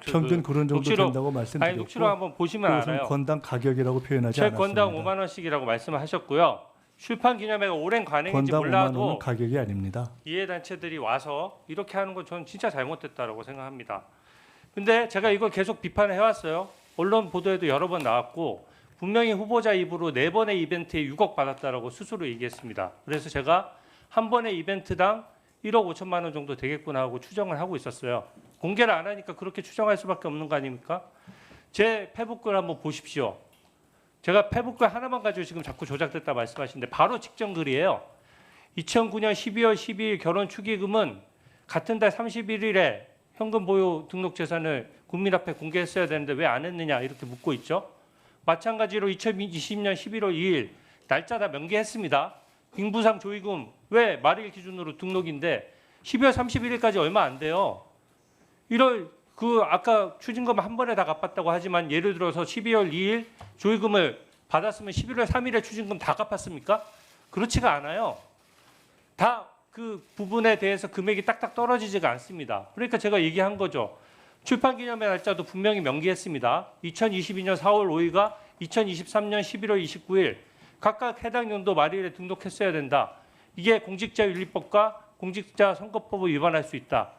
평균 그런 정도 된다고 말씀드렸고 아니 녹취록 한번 보시면 알아요. 권당 가격이라고 표현하지 않았습니다. 책 권당 5만 원씩이라고 말씀하셨고요. 출판 기념회가 오랜 관행인지 건당 5만 원은 몰라도 가격이 아닙니다. 이해단체들이 와서 이렇게 하는 건 저는 진짜 잘못됐다라고 생각합니다. 근데 제가 이걸 계속 비판을 해왔어요. 언론 보도에도 여러 번 나왔고 분명히 후보자 입으로 4번의 이벤트에 6억 받았다라고 스스로 얘기했습니다. 그래서 제가 한 번의 이벤트당 1억 5천만 원 정도 되겠구나 하고 추정을 하고 있었어요. 공개를 안 하니까 그렇게 추정할 수밖에 없는 거 아닙니까? 제 페북글 한번 보십시오. 제가 페북글 하나만 가지고 지금 자꾸 조작됐다 말씀하시는데 바로 직전 글이에요. 2009년 12월 12일 결혼 축의금은 같은 달 31일에 현금 보유 등록 재산을 국민 앞에 공개했어야 되는데 왜 안 했느냐 이렇게 묻고 있죠. 마찬가지로 2020년 11월 2일 날짜 다 명기했습니다. 빙부상 조의금 왜 말일 기준으로 등록인데 12월 31일까지 얼마 안 돼요. 1월 아까 추징금 한 번에 다 갚았다고 하지만 예를 들어서 12월 2일 조의금을 받았으면 11월 3일에 추징금 다 갚았습니까? 그렇지가 않아요. 다 그 부분에 대해서 금액이 딱딱 떨어지지가 않습니다. 그러니까 제가 얘기한 거죠. 출판기념회 날짜도 분명히 명기했습니다. 2022년 4월 5일과 2023년 11월 29일 각각 해당 연도 말일에 등록했어야 된다. 이게 공직자윤리법과 공직자선거법을 위반할 수 있다.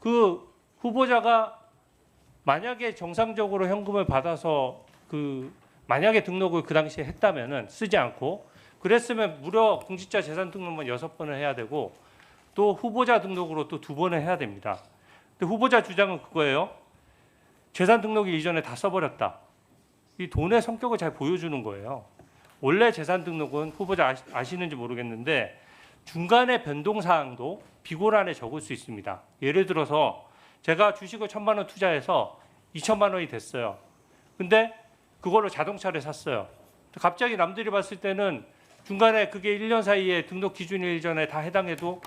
그 후보자가 만약에 정상적으로 현금을 받아서 만약에 등록을 그 당시에 했다면은 쓰지 않고 그랬으면 무려 공직자 재산 등록만 6번을 해야 되고 또 후보자 등록으로 또 2번을 해야 됩니다. 근데 후보자 주장은 그거예요. 재산 등록일 이전에 다 써버렸다. 이 돈의 성격을 잘 보여주는 거예요. 원래 재산 등록은 후보자 아시는지 모르겠는데 중간에 변동사항도 비고란에 적을 수 있습니다. 예를 들어서 제가 주식을 1,000만 원 투자해서 2천만 원이 됐어요. 근데 그걸로 자동차를 샀어요. 갑자기 남들이 봤을 때는 중간에 그게 1년 사이에 등록 기준일 전에 다 해당해도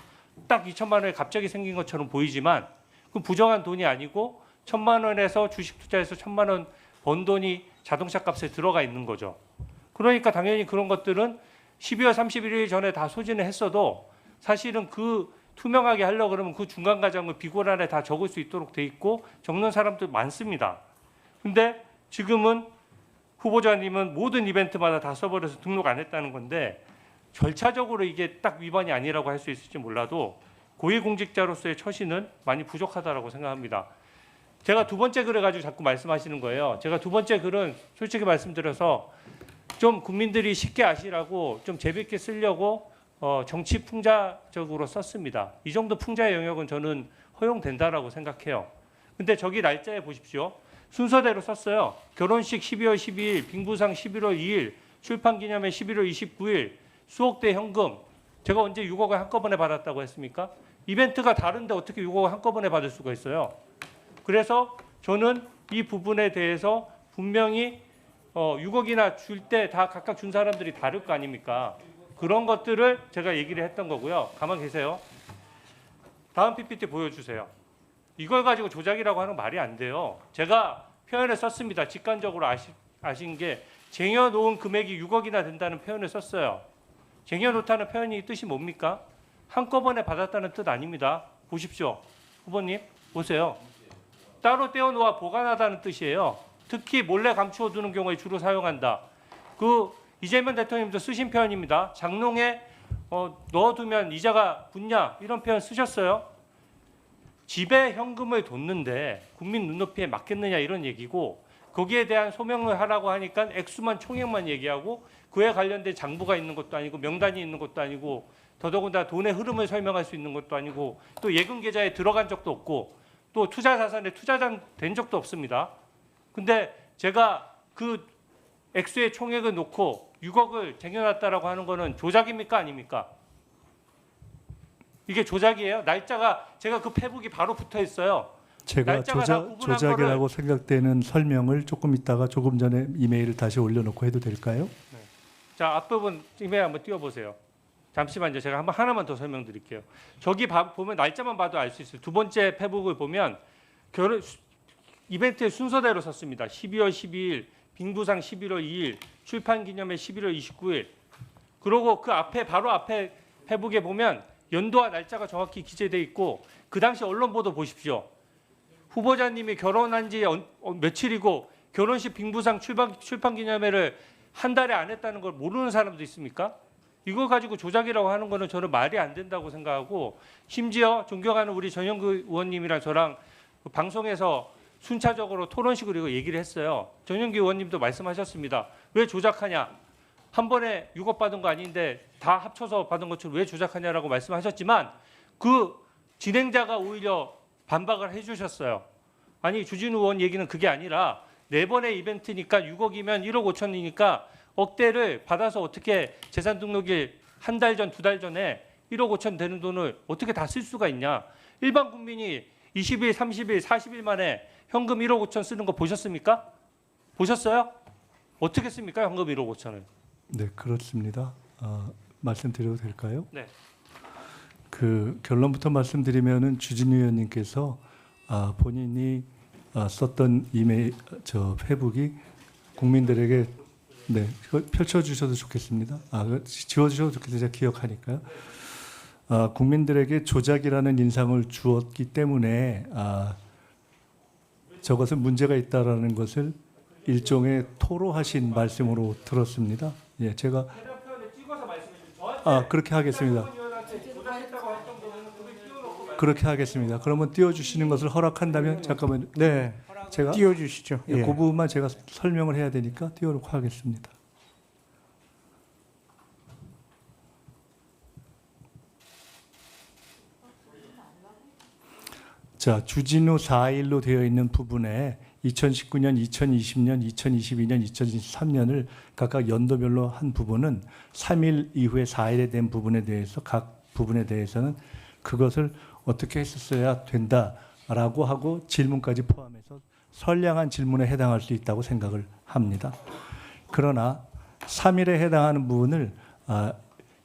딱 2천만 원이 갑자기 생긴 것처럼 보이지만 그 부정한 돈이 아니고 1,000만 원에서 주식 투자해서 1,000만 원 번 돈이 자동차 값에 들어가 있는 거죠. 그러니까 당연히 그런 것들은 12월 31일 전에 다 소진을 했어도 사실은 그 투명하게 하려고 그러면 그 중간 과정을 비고란에 다 적을 수 있도록 돼 있고 적는 사람들 많습니다. 근데 지금은 후보자님은 모든 이벤트마다 다 써버려서 등록 안 했다는 건데 절차적으로 이게 딱 위반이 아니라고 할 수 있을지 몰라도 고위공직자로서의 처신은 많이 부족하다라고 생각합니다. 제가 두 번째 글을 가지고 자꾸 말씀하시는 거예요. 제가 두 번째 글은 솔직히 말씀드려서 좀 국민들이 쉽게 아시라고 좀 재밌게 쓰려고 정치 풍자적으로 썼습니다. 이 정도 풍자의 영역은 저는 허용된다라고 생각해요. 근데 저기 날짜에 보십시오. 순서대로 썼어요. 결혼식 12월 12일, 빙부상 11월 2일, 출판기념회 11월 29일, 수억대 현금. 제가 언제 6억을 한꺼번에 받았다고 했습니까? 이벤트가 다른데 어떻게 6억을 한꺼번에 받을 수가 있어요? 그래서 저는 이 부분에 대해서 분명히 6억이나 줄 때 다 각각 준 사람들이 다를 거 아닙니까? 그런 것들을 제가 얘기를 했던 거고요. 가만 계세요. 다음 PPT 보여주세요. 이걸 가지고 조작이라고 하는 말이 안 돼요. 제가 표현을 썼습니다. 직관적으로 아신 게 쟁여놓은 금액이 6억이나 된다는 표현을 썼어요. 쟁여놓다는 표현이 뜻이 뭡니까? 한꺼번에 받았다는 뜻 아닙니다. 보십시오. 후보님 보세요. 따로 떼어놓아 보관하다는 뜻이에요. 특히 몰래 감추어두는 경우에 주로 사용한다. 이재명 대통령님도 쓰신 표현입니다. 장롱에 넣어두면 이자가 붙냐 이런 표현 쓰셨어요. 집에 현금을 뒀는데 국민 눈높이에 맞겠느냐 이런 얘기고 거기에 대한 소명을 하라고 하니까 액수만 총액만 얘기하고 그에 관련된 장부가 있는 것도 아니고 명단이 있는 것도 아니고 더더군다나 돈의 흐름을 설명할 수 있는 것도 아니고 또 예금 계좌에 들어간 적도 없고 또 투자 자산에 투자된 적도 없습니다. 근데 제가 그 액수의 총액을 놓고 6억을 쟁여놨다라고 하는 거는 조작입니까 아닙니까? 이게 조작이에요? 날짜가 제가 그 페북이 바로 붙어 있어요. 제가 조작이라고 생각되는 설명을 조금 전에 이메일을 다시 올려놓고 해도 될까요? 네. 자, 앞부분 이메일 한번 띄워보세요. 잠시만요. 제가 하나만 더 설명드릴게요. 저기 보면 날짜만 봐도 알 수 있어요. 두 번째 페북을 보면 이벤트의 순서대로 썼습니다. 12월 12일, 빙부상 11월 2일, 출판기념회 11월 29일. 그리고 그 앞에 바로 앞에 페북에 보면 연도와 날짜가 정확히 기재돼 있고 그 당시 언론 보도 보십시오. 후보자님이 결혼한 지 며칠이고 결혼식 빙부상 출판기념회를 한 달에 안 했다는 걸 모르는 사람도 있습니까? 이거 가지고 조작이라고 하는 거는 저는 말이 안 된다고 생각하고 심지어 존경하는 우리 전영기 의원님이랑 저랑 그 방송에서 순차적으로 토론식으로 이거 얘기를 했어요. 전영기 의원님도 말씀하셨습니다. 왜 조작하냐? 한 번에 6억 받은 거 아닌데 다 합쳐서 받은 것처럼 왜 조작하냐라고 말씀하셨지만 그 진행자가 오히려 반박을 해주셨어요. 아니 주진우 의원 얘기는 그게 아니라 4번의 이벤트니까 6억이면 1억 5천이니까 억대를 받아서 어떻게 재산 등록일 한 달 전, 2달 전에 1억 5천 되는 돈을 어떻게 다 쓸 수가 있냐. 일반 국민이 20일, 30일, 40일 만에 현금 1억 5천 쓰는 거 보셨습니까? 보셨어요? 어떻게 씁니까? 현금 1억 5천을. 네, 그렇습니다. 말씀드려도 될까요? 네. 그 결론부터 말씀드리면은 주진우 의원님께서 본인이 썼던 이메일 페북이 국민들에게 네, 펼쳐주셔도 좋겠습니다. 지워주셔도 좋겠어요. 제가 기억하니까요. 국민들에게 조작이라는 인상을 주었기 때문에 저것은 문제가 있다라는 것을 일종의 토로하신 말씀으로 들었습니다. 예, 제가 그렇게 하겠습니다. 그렇게 하겠습니다. 그러면 띄워주시는 것을 허락한다면 잠깐만. 네, 제가 띄워주시죠. 예, 그 부분만 제가 설명을 해야 되니까 띄워놓고 하겠습니다. 자, 주진우 4일로 되어 있는 부분에 2019년, 2020년, 2022년, 2023년을 각각 연도별로 한 부분은 3일 이후에 4일에 된 부분에 대해서 각 부분에 대해서는 그것을 어떻게 했었어야 된다라고 하고 질문까지 포함해서 선량한 질문에 해당할 수 있다고 생각을 합니다. 그러나 3일에 해당하는 부분을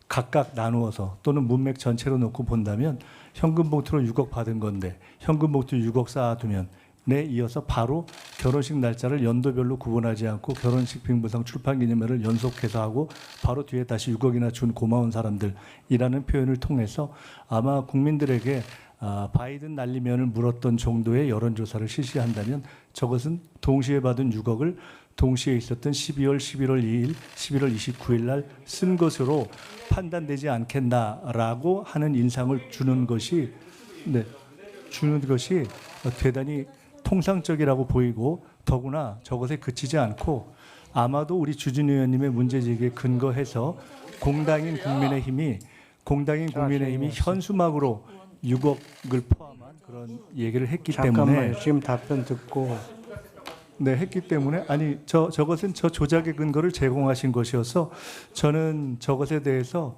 각각 나누어서 또는 문맥 전체로 놓고 본다면 현금 봉투로 6억 받은 건데 현금 봉투 6억 쌓아두면 내 이어서 바로 결혼식 날짜를 연도별로 구분하지 않고 결혼식 빙부상 출판기념회를 연속해서 하고 바로 뒤에 다시 6억이나 준 고마운 사람들이라는 표현을 통해서 아마 국민들에게 바이든 날리면을 물었던 정도의 여론조사를 실시한다면 저것은 동시에 받은 6억을 동시에 있었던 12월 11월 2일, 11월 29일 날 쓴 것으로 판단되지 않겠나라고 하는 인상을 주는 것이 대단히 통상적이라고 보이고 더구나 저것에 그치지 않고 아마도 우리 주진우 의원님의 문제제기에 근거해서 공당인 국민의힘이 현수막으로 6억을 포함한 그런 얘기를 했기 때문에 지금 답변 듣고 했기 때문에 저것은 저 조작의 근거를 제공하신 것이어서 저는 저것에 대해서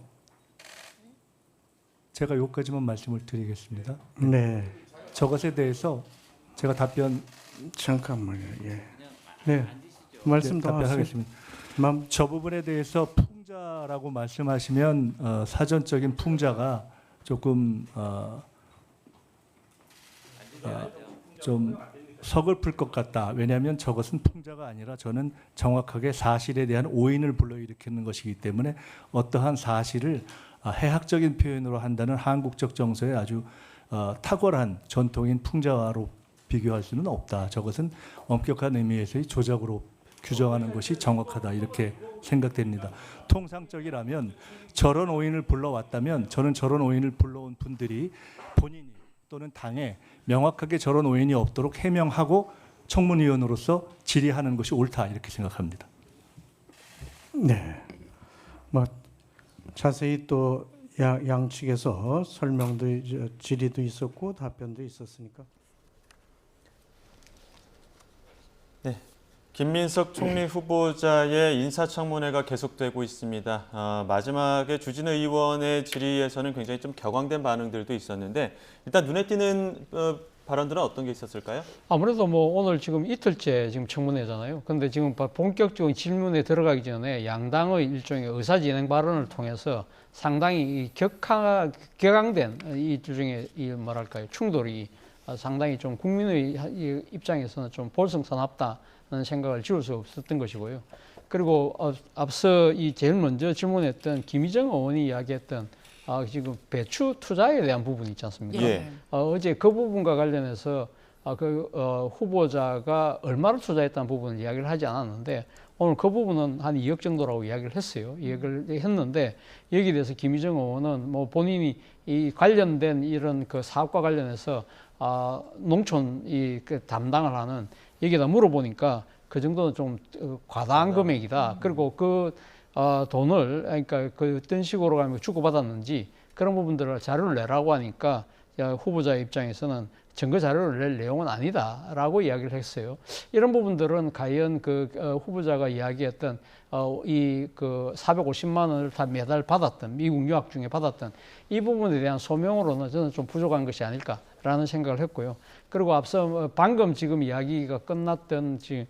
제가 여기까지만 말씀을 드리겠습니다. 네. 저것에 대해서 제가 답변 잠깐만요. 예. 네. 말씀 더 답변하겠습니다. 저 부분에 대해서 풍자라고 말씀하시면 사전적인 풍자가 조금 좀 서글플 것 같다. 왜냐하면 저것은 풍자가 아니라 저는 정확하게 사실에 대한 오인을 불러일으키는 것이기 때문에 어떠한 사실을 해학적인 표현으로 한다는 한국적 정서의 아주 탁월한 전통인 풍자화로 비교할 수는 없다. 저것은 엄격한 의미에서의 조작으로 규정하는 것이 정확하다. 이렇게 생각됩니다. 통상적이라면 저런 오인을 불러왔다면 저는 저런 오인을 불러온 분들이 본인이 또는 당에 명확하게 저런 오인이 없도록 해명하고 청문위원으로서 질의하는 것이 옳다. 이렇게 생각합니다. 네. 자세히 또 양측에서 설명도 질의도 있었고 답변도 있었으니까. 네, 김민석 총리 후보자의 인사청문회가 계속되고 있습니다. 마지막에 주진우 의원의 질의에서는 굉장히 좀 격앙된 반응들도 있었는데 일단 눈에 띄는 발언들은 어떤 게 있었을까요? 아무래도 오늘 지금 이틀째 지금 청문회잖아요. 근데 지금 본격적인 질문에 들어가기 전에 양당의 일종의 의사진행 발언을 통해서 상당히 격앙된 일종의 충돌이 상당히 좀 국민의 입장에서는 좀 볼성사납다는 생각을 지울 수 없었던 것이고요. 그리고 앞서 제일 먼저 질문했던 김희정 의원이 이야기했던 지금 배추 투자에 대한 부분이 있지 않습니까? 예. 어제 그 부분과 관련해서 후보자가 얼마를 투자했다는 부분을 이야기를 하지 않았는데 오늘 그 부분은 한 2억 정도라고 이야기를 했어요. 이야기를 했는데 여기에 대해서 김희정 의원은 뭐 본인이 이 관련된 이런 그 사업과 관련해서 농촌 그 담당을 하는 여기다 물어보니까 그 정도는 좀 과다한 금액이다. 그리고 그 돈을 그러니까 그 어떤 식으로 가면 주고받았는지 그런 부분들을 자료를 내라고 하니까 후보자의 입장에서는 증거 자료를 낼 내용은 아니다라고 이야기를 했어요. 이런 부분들은 과연 그 후보자가 이야기했던 이 그 450만 원을 다 매달 받았던 미국 유학 중에 받았던 이 부분에 대한 소명으로는 저는 좀 부족한 것이 아닐까라는 생각을 했고요. 그리고 앞서 방금 지금 이야기가 끝났던 지금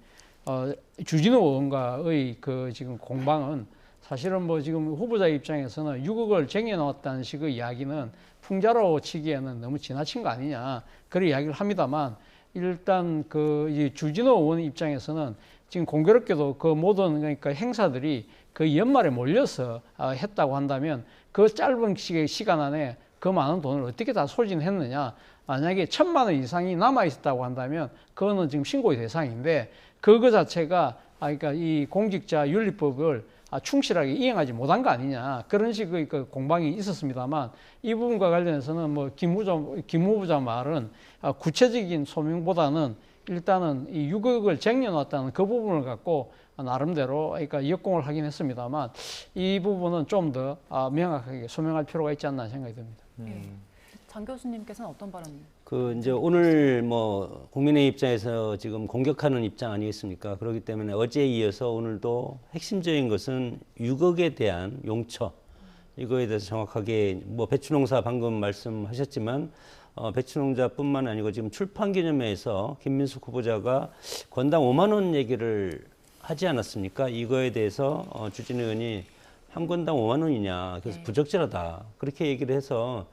주진우 의원과의 그 지금 공방은 사실은 뭐 지금 후보자 입장에서는 6억을 쟁여놓았다는 식의 이야기는 풍자로 치기에는 너무 지나친 거 아니냐 그런 이야기를 합니다만 일단 그 주진우 의원 입장에서는 지금 공교롭게도 그 모든 그러니까 행사들이 그 연말에 몰려서 했다고 한다면 그 짧은 시간 안에 그 많은 돈을 어떻게 다 소진했느냐. 만약에 1,000만 원 이상이 남아 있었다고 한다면 그거는 지금 신고의 대상인데 그거 자체가 그러니까 이 공직자 윤리법을 충실하게 이행하지 못한 거 아니냐 그런 식의 그 공방이 있었습니다만 이 부분과 관련해서는 뭐 김 후보자 말은 구체적인 소명보다는 일단은 이 6억을 쟁여놨다는 그 부분을 갖고 나름대로 그러니까 역공을 하긴 했습니다만 이 부분은 좀 더 명확하게 소명할 필요가 있지 않나 생각이 듭니다. 장 교수님께서는 어떤 발언? 그 이제 오늘 뭐 국민의 입장에서 지금 공격하는 입장 아니겠습니까? 그렇기 때문에 어제에 이어서 오늘도 핵심적인 것은 6억에 대한 용처 이거에 대해서 정확하게 뭐 배추농사 방금 말씀하셨지만 배추농자뿐만 아니고 지금 출판기념회에서 김민숙 후보자가 건당 5만 원 얘기를 하지 않았습니까? 이거에 대해서 주진우 의원이 한 건당 5만 원이냐 그래서 부적절하다 그렇게 얘기를 해서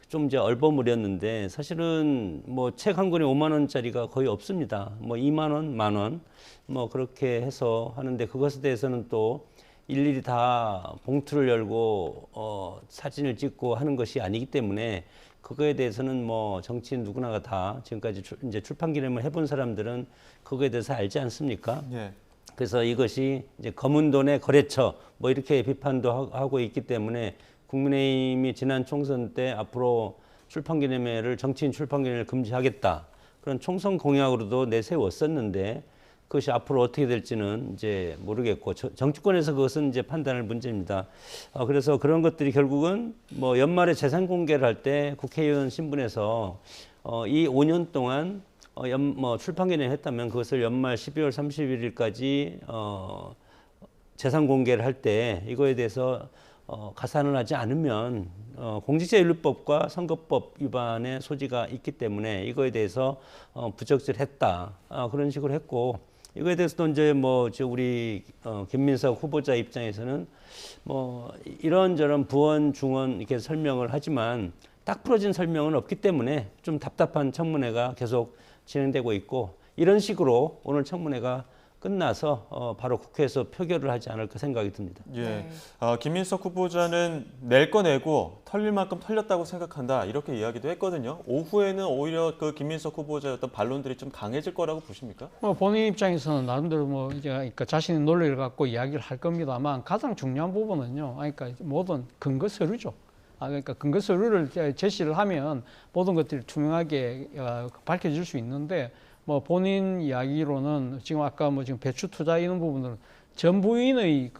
좀 이제 얼버무렸는데 사실은 뭐 책 한 권에 5만 원짜리가 거의 없습니다. 뭐 2만 원, 만 원 뭐 그렇게 해서 하는데 그것에 대해서는 또 일일이 다 봉투를 열고 사진을 찍고 하는 것이 아니기 때문에 그거에 대해서는 뭐 정치인 누구나가 다 지금까지 이제 출판 기념을 해본 사람들은 그거에 대해서 알지 않습니까? 예. 그래서 이것이 이제 검은 돈의 거래처 뭐 이렇게 비판도 하고 있기 때문에 국민의힘이 지난 총선 때 앞으로 출판기념회를 정치인 출판기념회를 금지하겠다 그런 총선 공약으로도 내세웠었는데 그것이 앞으로 어떻게 될지는 이제 모르겠고 정치권에서 그것은 이제 판단할 문제입니다. 그래서 그런 것들이 결국은 뭐 연말에 재산 공개를 할 때 국회의원 신분에서 이 5년 동안 뭐 출판기념회 했다면 그것을 연말 12월 31일까지 재산 공개를 할 때 이거에 대해서 가산을 하지 않으면 공직자윤리법과 선거법 위반의 소지가 있기 때문에 이거에 대해서 부적절했다 그런 식으로 했고 이거에 대해서도 이제 뭐 우리 김민석 후보자 입장에서는 뭐 이런저런 부원 중원 이렇게 설명을 하지만 딱 풀어진 설명은 없기 때문에 좀 답답한 청문회가 계속 진행되고 있고 이런 식으로 오늘 청문회가 끝나서 바로 국회에서 표결을 하지 않을까 생각이 듭니다. 예, 김민석 후보자는 낼 거 내고 털릴 만큼 털렸다고 생각한다 이렇게 이야기도 했거든요. 오후에는 오히려 그 김민석 후보자의 어떤 반론들이 좀 강해질 거라고 보십니까? 본인 입장에서는 나름대로 뭐 이제 그러니까 자신의 논리를 갖고 이야기를 할 겁니다만 가장 중요한 부분은요. 그러니까 모든 근거 서류죠. 그러니까 근거 서류를 제시를 하면 모든 것들이 투명하게 밝혀질 수 있는데. 뭐 본인 이야기로는 지금 아까 뭐 지금 배추 투자 이런 부분들은 전 부인의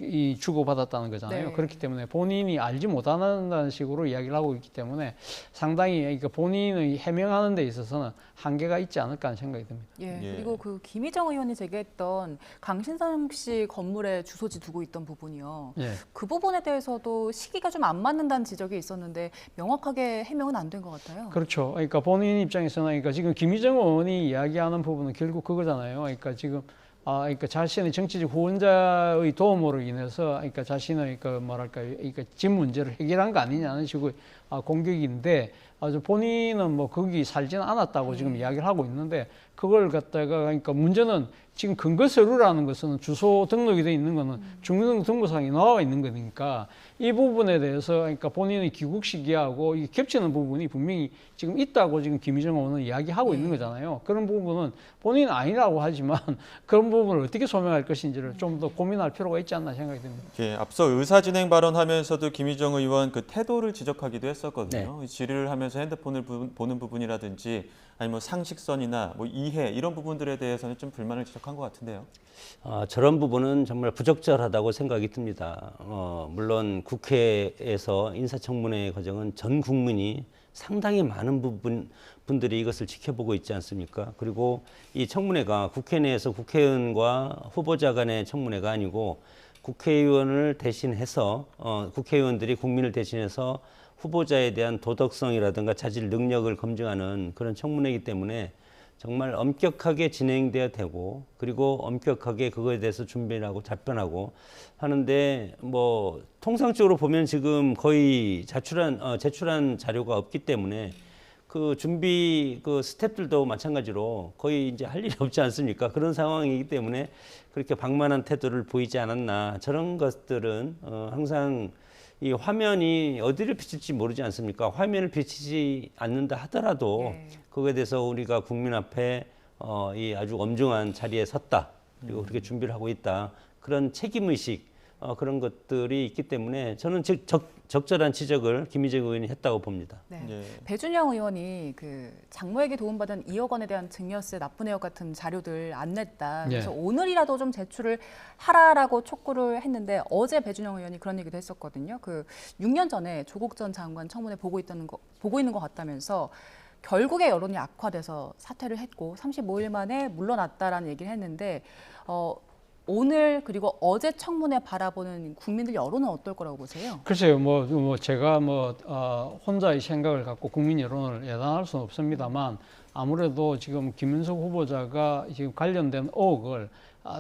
이 주고받았다는 거잖아요. 네. 그렇기 때문에 본인이 알지 못한다는 식으로 이야기를 하고 있기 때문에 상당히 그러니까 본인의 해명하는 데 있어서는 한계가 있지 않을까 하는 생각이 듭니다. 예. 그리고 그 김희정 의원이 제기했던 강신상 씨 건물에 주소지 두고 있던 부분이요. 예. 그 부분에 대해서도 시기가 좀 안 맞는다는 지적이 있었는데 명확하게 해명은 안 된 것 같아요. 그렇죠. 그러니까 본인 입장에서는 그러니까 지금 김희정 의원이 이야기하는 부분은 결국 그거잖아요. 그러니까 지금 그러니까 자신의 정치적 후원자의 도움으로 인해서 그러니까 자신의 그 뭐랄까 그러니까 집 문제를 해결한 거 아니냐는 식의 공격인데 본인은 뭐 거기 살지는 않았다고 지금 이야기를 하고 있는데 그걸 갖다가 그러니까 문제는 지금 근거 서류라는 것은 주소 등록이 돼 있는 거는 주민등록등록상에 나와 있는 거니까 이 부분에 대해서 그러니까 본인의 귀국 시기하고 이게 겹치는 부분이 분명히 지금 있다고 지금 김희정 의원은 이야기하고 있는 거잖아요. 그런 부분은 본인은 아니라고 하지만 그런 부분을 어떻게 소명할 것인지를 좀 더 고민할 필요가 있지 않나 생각이 듭니다. 예, 앞서 의사진행 발언하면서도 김희정 의원 그 태도를 지적하기도 했었거든요. 질의를 하면서 핸드폰을 보는 부분이라든지 아니면 뭐 상식선이나 뭐 이해 이런 부분들에 대해서는 좀 불만을 지적한 것 같은데요. 저런 부분은 정말 부적절하다고 생각이 듭니다. 물론 국회에서 인사청문회 과정은 전 국민이 상당히 많은 분들이 이것을 지켜보고 있지 않습니까? 그리고 이 청문회가 국회 내에서 국회의원과 후보자 간의 청문회가 아니고 국회의원을 대신해서 국회의원들이 국민을 대신해서 후보자에 대한 도덕성이라든가 자질 능력을 검증하는 그런 청문회이기 때문에 정말 엄격하게 진행돼야 되고 그리고 엄격하게 그거에 대해서 준비를 하고 답변하고 하는데 뭐 통상적으로 보면 지금 거의 제출한 자료가 없기 때문에 그 준비 그 스태프들도 마찬가지로 거의 이제 할 일이 없지 않습니까? 그런 상황이기 때문에 그렇게 방만한 태도를 보이지 않았나. 저런 것들은 항상 이 화면이 어디를 비칠지 모르지 않습니까? 화면을 비치지 않는다 하더라도 그거에 대해서 우리가 국민 앞에 이 아주 엄중한 자리에 섰다. 그리고 그렇게 준비를 하고 있다. 그런 책임의식 그런 것들이 있기 때문에 저는 적절한 지적을 김희정 의원이 했다고 봅니다. 네. 배준영 의원이 그 장모에게 도움받은 2억 원에 대한 증여세, 납부 내역 같은 자료들 안 냈다. 그래서 오늘이라도 좀 제출을 하라라고 촉구를 했는데 어제 배준영 의원이 그런 얘기도 했었거든요. 그 6년 전에 조국 전 장관 청문회 보고 있는 것 같다면서 결국에 여론이 악화돼서 사퇴를 했고 35일 만에 물러났다라는 얘기를 했는데 오늘 그리고 어제 청문회 바라보는 국민들 여론은 어떨 거라고 보세요? 글쎄요, 제가 혼자의 생각을 갖고 국민 여론을 예단할 수는 없습니다만 아무래도 지금 김문석 후보자가 지금 관련된 의혹을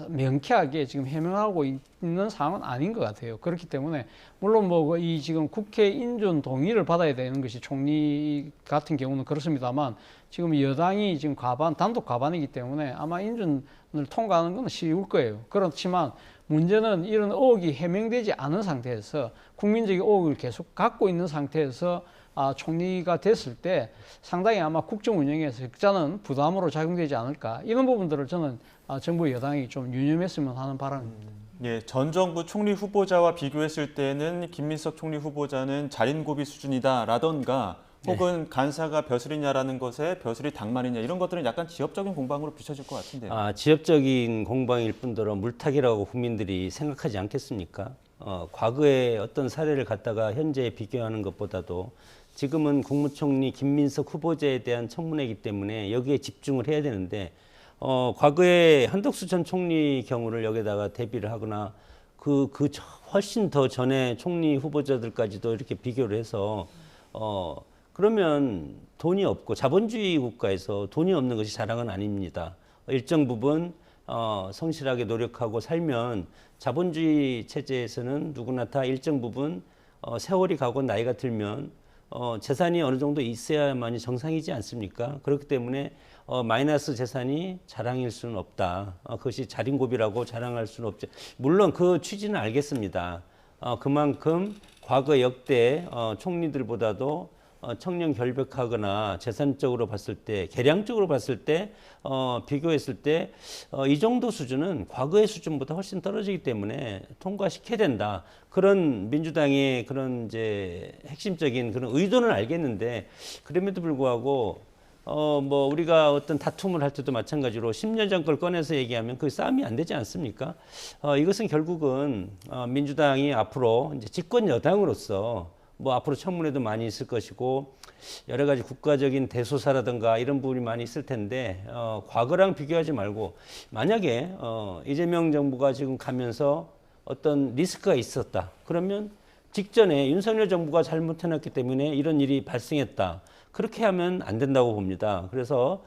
명쾌하게 지금 해명하고 있는 상황은 아닌 것 같아요. 그렇기 때문에 물론 이 지금 국회 인준 동의를 받아야 되는 것이 총리 같은 경우는 그렇습니다만 지금 여당이 지금 단독 과반이기 때문에 아마 인준을 통과하는 건 쉬울 거예요. 그렇지만 문제는 이런 의혹이 해명되지 않은 상태에서 국민적인 의혹을 계속 갖고 있는 상태에서 총리가 됐을 때 상당히 아마 국정 운영에서 적잖은 부담으로 작용되지 않을까 이런 부분들을 저는 정부 여당이 좀 유념했으면 하는 바람입니다. 예, 전 정부 총리 후보자와 비교했을 때는 김민석 총리 후보자는 자린고비 수준이다라던가 혹은 간사가 벼슬이냐라는 것에 벼슬이 당만이냐 이런 것들은 약간 지역적인 공방으로 비춰질 것 같은데요. 지역적인 공방일 뿐더러 물타기라고 국민들이 생각하지 않겠습니까? 과거의 어떤 사례를 갖다가 현재에 비교하는 것보다도 지금은 국무총리 김민석 후보자에 대한 청문회이기 때문에 여기에 집중을 해야 되는데 과거에 한덕수 전 총리 경우를 여기다가 대비를 하거나 훨씬 더 전에 총리 후보자들까지도 이렇게 비교를 해서 그러면 돈이 없고 자본주의 국가에서 돈이 없는 것이 자랑은 아닙니다. 일정 부분 성실하게 노력하고 살면 자본주의 체제에서는 누구나 다 일정 부분 세월이 가고 나이가 들면 재산이 어느 정도 있어야만이 정상이지 않습니까? 그렇기 때문에 마이너스 재산이 자랑일 수는 없다. 그것이 자린고비라고 자랑할 수는 없죠. 물론 그 취지는 알겠습니다. 그만큼 과거 역대 총리들보다도 청년 결백하거나 재산적으로 봤을 때, 계량적으로 봤을 때, 비교했을 때 이 정도 수준은 과거의 수준보다 훨씬 떨어지기 때문에 통과시켜야 된다. 그런 민주당의 그런 이제 핵심적인 그런 의도는 알겠는데 그럼에도 불구하고 우리가 어떤 다툼을 할 때도 마찬가지로 10년 전 걸 꺼내서 얘기하면 그 싸움이 안 되지 않습니까? 이것은 결국은 민주당이 앞으로 이제 집권 여당으로서 앞으로 청문회도 많이 있을 것이고 여러 가지 국가적인 대소사라든가 이런 부분이 많이 있을 텐데 과거랑 비교하지 말고 만약에 이재명 정부가 지금 가면서 어떤 리스크가 있었다. 그러면 직전에 윤석열 정부가 잘못해놨기 때문에 이런 일이 발생했다. 그렇게 하면 안 된다고 봅니다. 그래서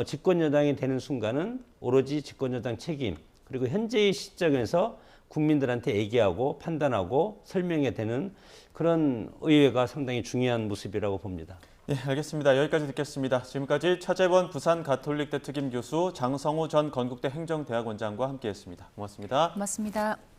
집권 여당이 되는 순간은 오로지 집권 여당 책임 그리고 현재의 시점에서 국민들한테 얘기하고 판단하고 설명해야 되는 그런 의회가 상당히 중요한 모습이라고 봅니다. 예, 알겠습니다. 여기까지 듣겠습니다. 지금까지 차재원 부산가톨릭대 특임교수, 장성우 전 건국대 행정대학원장과 함께했습니다. 고맙습니다. 고맙습니다.